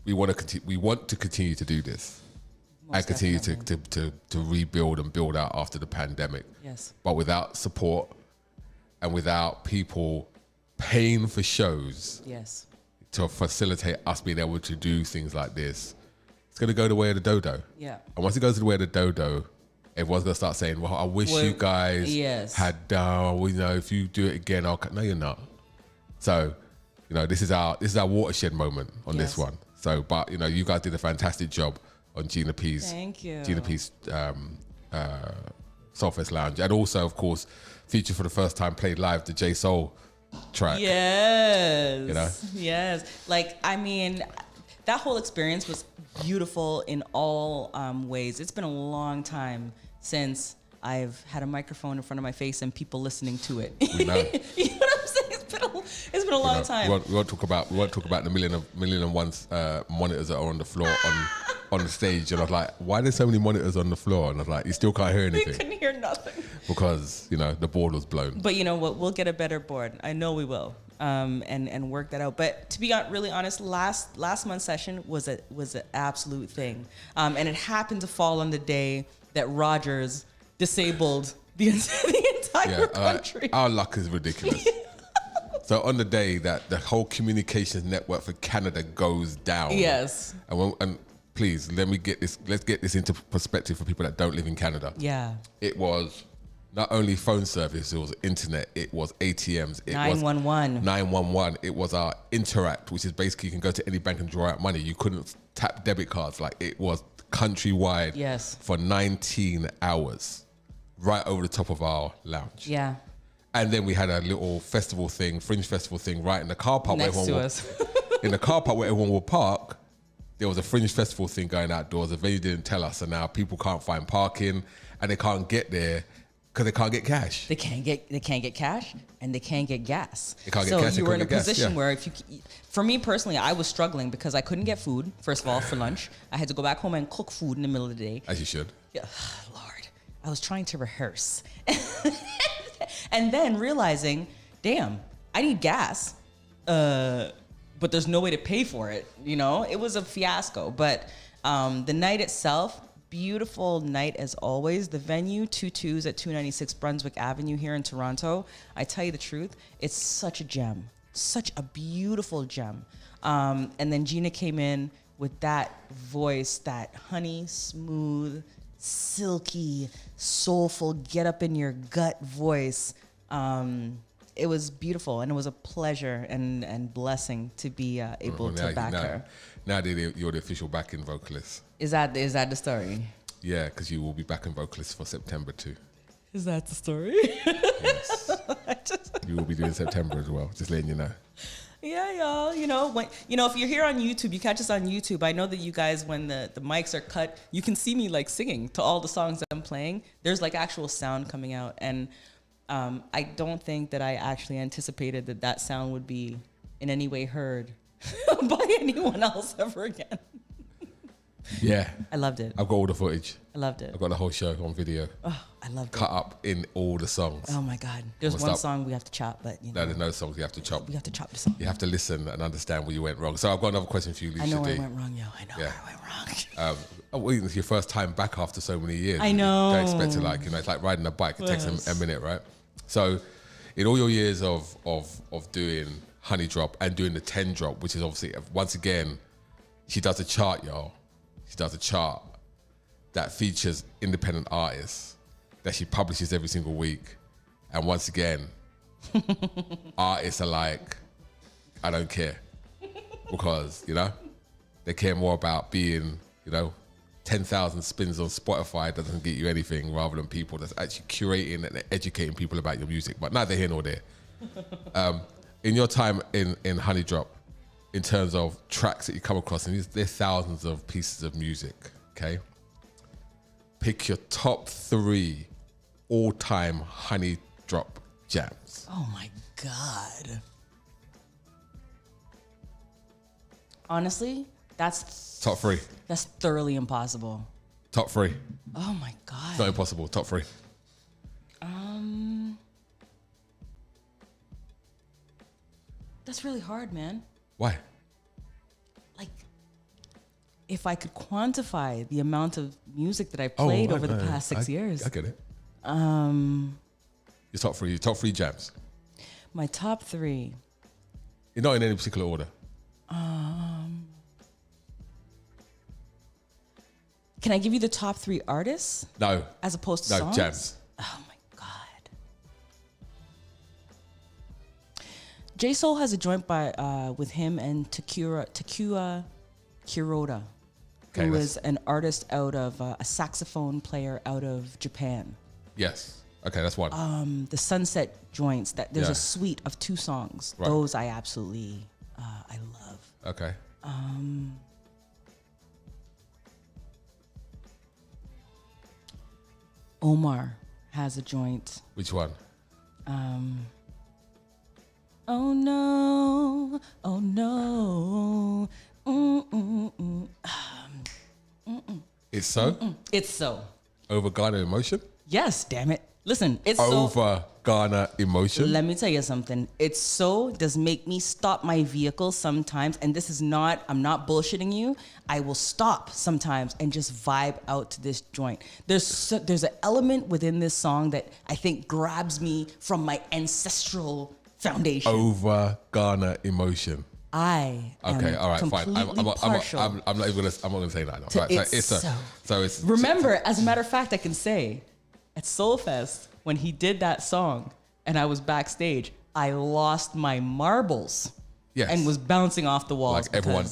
we want to continue to do this. Most And continue to rebuild and build out after the pandemic. Yes. But without support and without people paying for shows Yes. to facilitate us being able to do things like this, it's going to go the way of the dodo. Yeah. And once it goes the way of the dodo, everyone's going to start saying, well, I wish you guys had done, if you do it again, No, you're not. So, this is our watershed moment on this one. So, but, you guys did a fantastic job on Gina P's. Thank you. Gina P's Soulfest Lounge. And also, of course, featured for the first time, played live, the J Soul track. Yes. You know? Yes. Like, I mean, that whole experience was beautiful in all ways. It's been a long time since I've had a microphone in front of my face and people listening to it. We know. You know what I'm saying? It's been a long time. We won't talk about the million and one monitors that are on the floor on the stage. And I was like, why are there so many monitors on the floor? And I was like, you still can't hear We anything couldn't hear nothing. because the board was blown. But you know what? We'll get a better board. I know we will. And work that out. But to be really honest, last month's session was an absolute thing. And it happened to fall on the day that Rogers disabled the entire country. Our luck is ridiculous. So on the day that the whole communications network for Canada goes down. Yes. And please, let's get this into perspective for people that don't live in Canada. Yeah. It was not only phone service, it was internet, it was ATMs, it 911. was 911. It was our Interact, which is basically you can go to any bank and draw out money. You couldn't tap debit cards. Like, it was countrywide. Yes. For 19 hours, right over the top of our lounge. Yeah. And then we had a little festival thing, fringe festival thing, right in the car park. Next to us. In the car park where everyone would park, there was a fringe festival thing going outdoors. The venue didn't tell us, and now people can't find parking, and they can't get there because they can't get cash. They can't get cash, and they can't get gas. They can't get gas, So you were in a can't get gas, position yeah. where for me personally, I was struggling because I couldn't get food. First of all, for lunch, I had to go back home and cook food in the middle of the day. As you should. Yeah, Lord, I was trying to rehearse, and then realizing, damn, I need gas, but there's no way to pay for it. It was a fiasco. But the night itself, beautiful night as always. The venue, 2-2s at 296 Brunswick Avenue here in Toronto. I tell you the truth, it's such a gem, such a beautiful gem. And then Gina came in with that voice, that honey smooth, silky, soulful, get up in your gut voice. It was beautiful, and it was a pleasure and blessing to be able to back her. Now you're the official backing vocalist. Is that the story? Yeah, because you will be backing vocalist for September too. Is that the story? Yes. You will be doing September as well, just letting you know. Yeah, y'all. If you're here on YouTube, you catch us on YouTube. I know that you guys, when the mics are cut, you can see me like singing to all the songs that I'm playing. There's like actual sound coming out, and I don't think that I actually anticipated that sound would be in any way heard by anyone else ever again. Yeah. I loved it. I've got all the footage. I loved it. I've got the whole show on video. Oh, I loved it. Cut up in all the songs. Oh my God. There's one song we have to chop, but No, there's no songs you have to chop. We have to chop the song. You have to listen and understand where you went wrong. So I've got another question for you, Lucia. I know where I went wrong, yo. I know where I went wrong. It's your first time back after so many years. I know. You don't expect to it's like riding a bike. It takes a minute, right? So in all your years of doing Honey Drop and doing the 10 Drop, which is obviously, once again, she does a chart, y'all. She does a chart that features independent artists that she publishes every single week. And once again, artists are like, I don't care. Because, they care more about being, 10,000 spins on Spotify doesn't get you anything, rather than people that's actually curating and educating people about your music. But neither here nor there. In your time in Honey Drop, in terms of tracks that you come across, and there's thousands of pieces of music, okay? Pick your top 3 all-time Honey Drop jams. Oh my God. Honestly, that's... Top 3. That's thoroughly impossible. Top 3. Oh my God. It's not impossible. Top 3. That's really hard, man. Why? Like, if I could quantify the amount of music that I played over the past 6 years. I get it. Your top 3 jams. My top 3. Not in any particular order. Can I give you the top 3 artists? No. As opposed to no, songs? jams. Oh my God. J Soul has a joint with him and Takua Kuroda, who is an artist out of a saxophone player out of Japan. Yes. Okay, that's one. The Sunset joints. That there's Yeah. a suite of 2 songs. Right. Those I absolutely I love. Okay. Omar has a joint. Which one? Oh no, oh no. It's so? It's so. Over Ghana Emotion? Yes, damn it. Listen, it's so. Over Ghana Emotion? Let me tell you something. It's so does make me stop my vehicle sometimes. And this is not, I'm not bullshitting you. I will stop sometimes and just vibe out to this joint. There's an element within this song that I think grabs me from my ancestral foundation. Over Ghana Emotion. I am Okay, all right, fine. completely partial I'm not even gonna. I'm not gonna say that. No. to Right, it's so it's. Remember, as a matter of fact, I can say at Soulfest when he did that song and I was backstage, I lost my marbles. Yes. And was bouncing off the walls.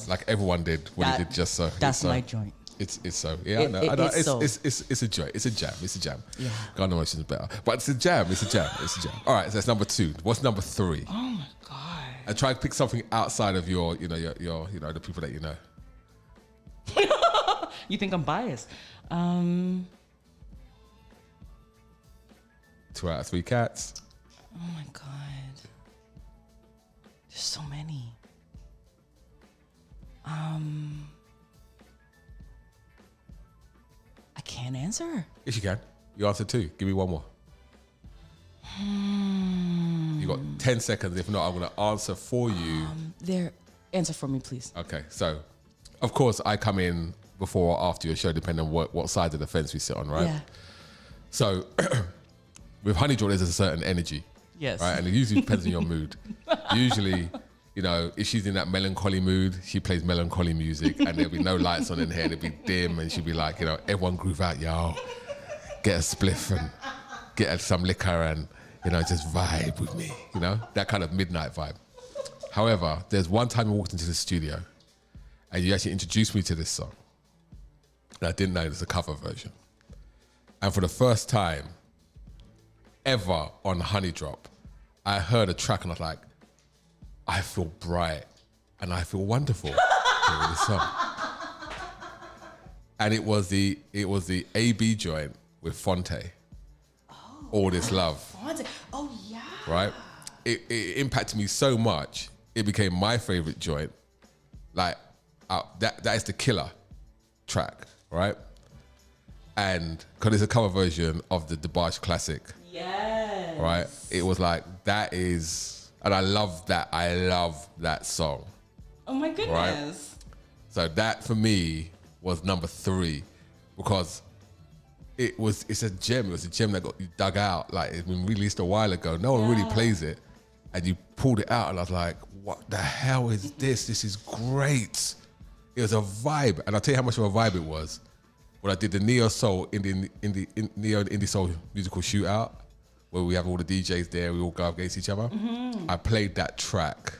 Like everyone did when he did Just So. That's It's my so. joint. It's so. Yeah, I know. I know. it's so. It's a joy. It's a jam. It's a jam. Yeah. Ghana Emotion is better, but it's a jam. It's a jam. It's a jam. All right, so that's number 2. What's number 3? Oh my God. And try to pick something outside of your the people that you know. You think I'm biased? 2 out of 3 cats. Oh my God. There's so many. I can't answer. Yes, you can. You answer 2. Give me one more. You got 10 seconds. If not, I'm going to answer for you. Answer for me, please. Okay, so of course I come in before or after your show, depending on what side of the fence we sit on, right? Yeah. So with Honey Drop, there's a certain energy. Yes. Right, and it usually depends on your mood. Usually, if she's in that melancholy mood, she plays melancholy music, and there'll be no lights on in here. It'll be dim, and she'll be like, everyone groove out, y'all. Get a spliff and get some liquor, and just vibe with me. That kind of midnight vibe. However, there's one time I walked into the studio, and you actually introduced me to this song, and I didn't know there's a cover version. And for the first time ever on Honey Drop, I heard a track and I was like, I feel bright and I feel wonderful hearing this song. And it was the AB joint with Fonte. All This Love. Fonte. Oh yeah. Right? It impacted me so much, it became my favorite joint. Like that is the killer track, right? And because it's a cover version of the Debarge classic. Yes. Right? It was like, that is, and I love that. I love that song. Oh my goodness. Right? So that for me was number 3 because it's a gem. It was a gem that got dug out. Like, it's been released a while ago. No one really plays it. And you pulled it out and I was like, what the hell is this? This is great. It was a vibe. And I'll tell you how much of a vibe it was. When I did the Neo Soul Indie Soul musical shootout, where we have all the DJs there, we all go up against each other. Mm-hmm. I played that track,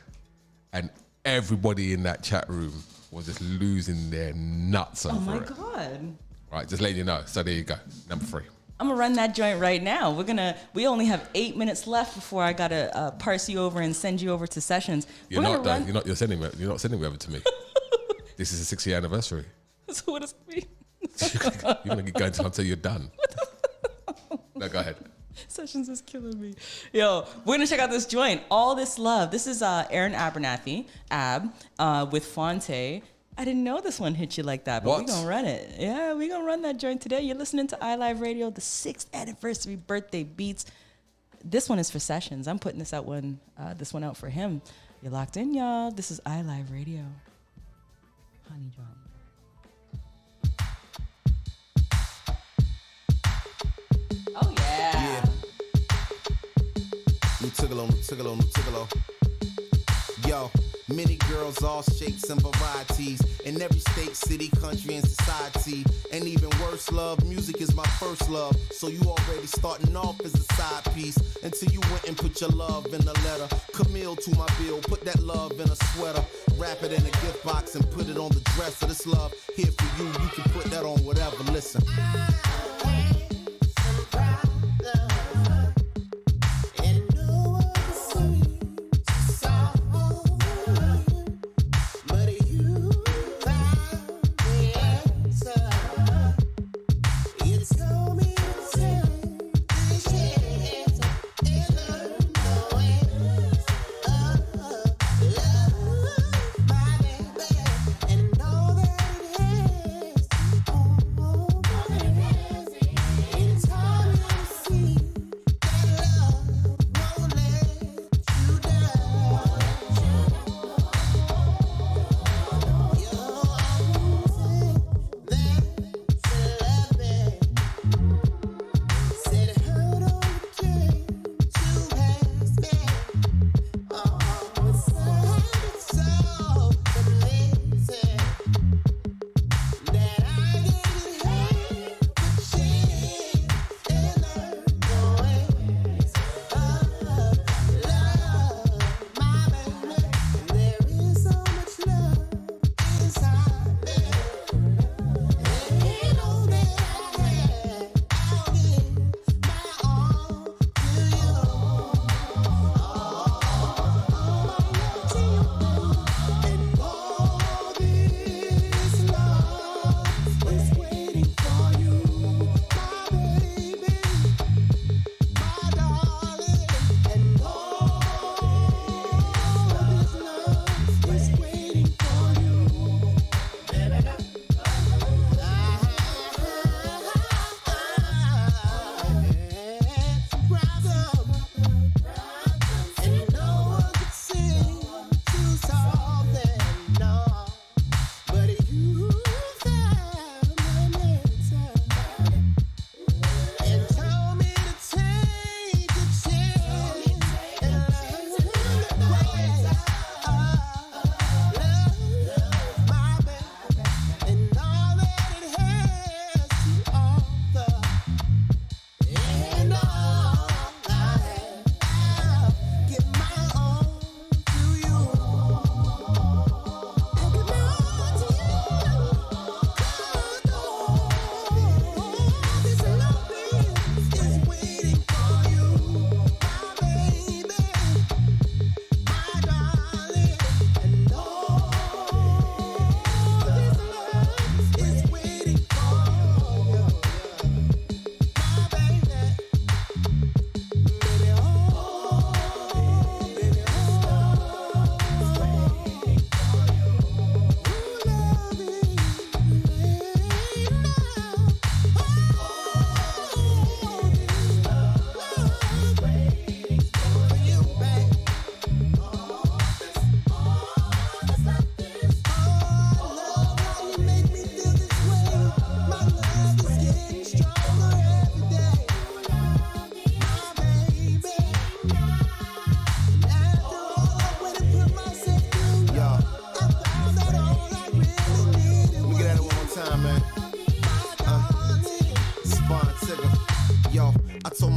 and everybody in that chat room was just losing their nuts over it. Oh my God. Right, just letting you know. So there you go, number 3. I'm gonna run that joint right now. We only have 8 minutes left before I gotta parse you over and send you over to sessions. You're not sending me over to me. This is the 6-year anniversary. So what does it mean? You're gonna keep going until you're done. No, go ahead. Sessions is killing me. Yo, we're gonna check out this joint, All This Love. This is Aaron Abernathy, with Fonte. I didn't know this one hit you like that, but we're gonna run it. Yeah, we're gonna run that joint today. You're listening to iLive Radio, the 6th anniversary birthday beats. This one is for Sessions. I'm putting this one out for him. You're locked in, y'all. This is iLive Radio. Honey Drop. Oh yeah. Nutigalo. Yo, many girls, all shapes and varieties, in every state, city, country, and society. And even worse, love, music is my first love. So you already starting off as a side piece, until you went and put your love in a letter. Camille to my bill, put that love in a sweater. Wrap it in a gift box and put it on the dresser. This love here for you, you can put that on whatever. Listen.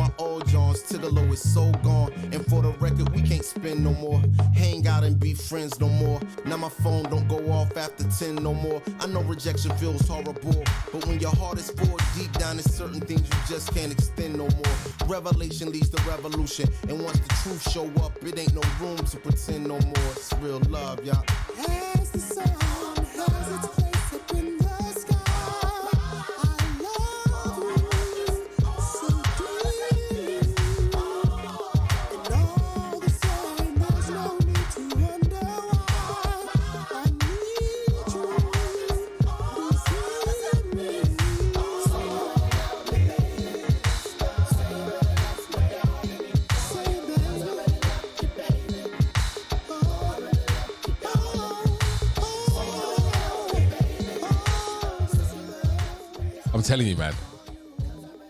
my old Johns. Tigolo is so gone. And for the record, we can't spend no more. Hang out and be friends no more. Now my phone don't go off after 10 no more. I know rejection feels horrible, but when your heart is full deep down, there's certain things you just can't extend no more. Revelation leads to revolution, and once the truth show up, it ain't no room to pretend no more. It's real love, y'all. As the sun has its place up in the sky, I love you so deeply. And all the same, there's no need to wonder why. I need you, please hear me. I'm telling you, man,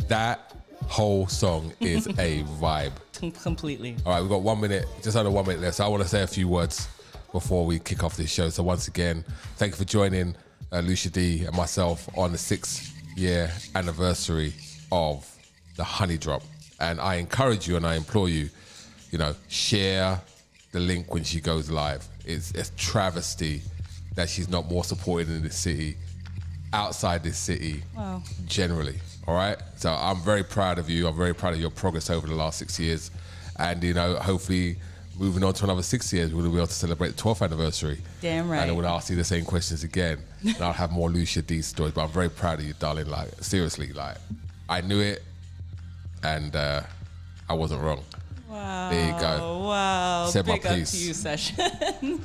that whole song is a vibe. Completely. All right, we've got 1 minute, just under 1 minute left. So I want to say a few words before we kick off this show. So once again, thank you for joining Lucia D and myself on the 6-year anniversary of the Honey Drop. And I encourage you and I implore you, share the link when she goes live. It's a travesty that she's not more supported in this city, outside this city, Wow. generally. All right. So I'm very proud of you. I'm very proud of your progress over the last 6 years. And, hopefully moving on to another 6 years, we'll be able to celebrate the 12th anniversary. Damn right. And I will ask you the same questions again. And I'll have more Lucia D stories. But I'm very proud of you, darling. Like, seriously, I knew it and I wasn't wrong. Wow. There you go. Wow. Said my Big up piece. to you, Session.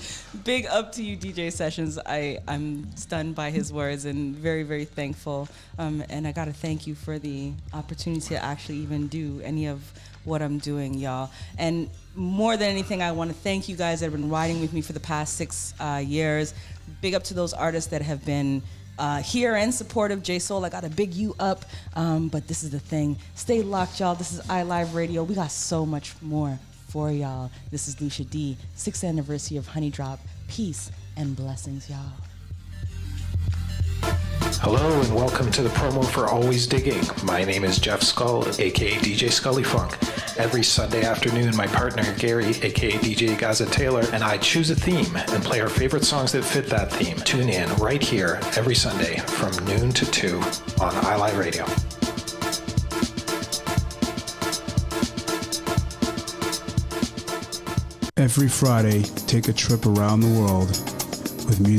Big up to you, DJ Sessions. I'm stunned by his words and very, very thankful. And I got to thank you for the opportunity to actually even do any of what I'm doing, y'all. And more than anything, I want to thank you guys that have been riding with me for the past 6 years. Big up to those artists that have been here and supportive. J Soul, I got to big you up. But this is the thing. Stay locked, y'all. This is iLive Radio. We got so much more for y'all. This is Lucia D, 6th anniversary of Honey Drop. Peace and blessings, y'all. Hello and welcome to the promo for Always Digging. My name is Jeff Skull, aka DJ Scully Funk. Every Sunday afternoon, my partner Gary, aka DJ Gaza Taylor, and I choose a theme and play our favorite songs that fit that theme. Tune in right here every Sunday from noon to 2 on iLive Radio. Every Friday, take a trip around the world with music.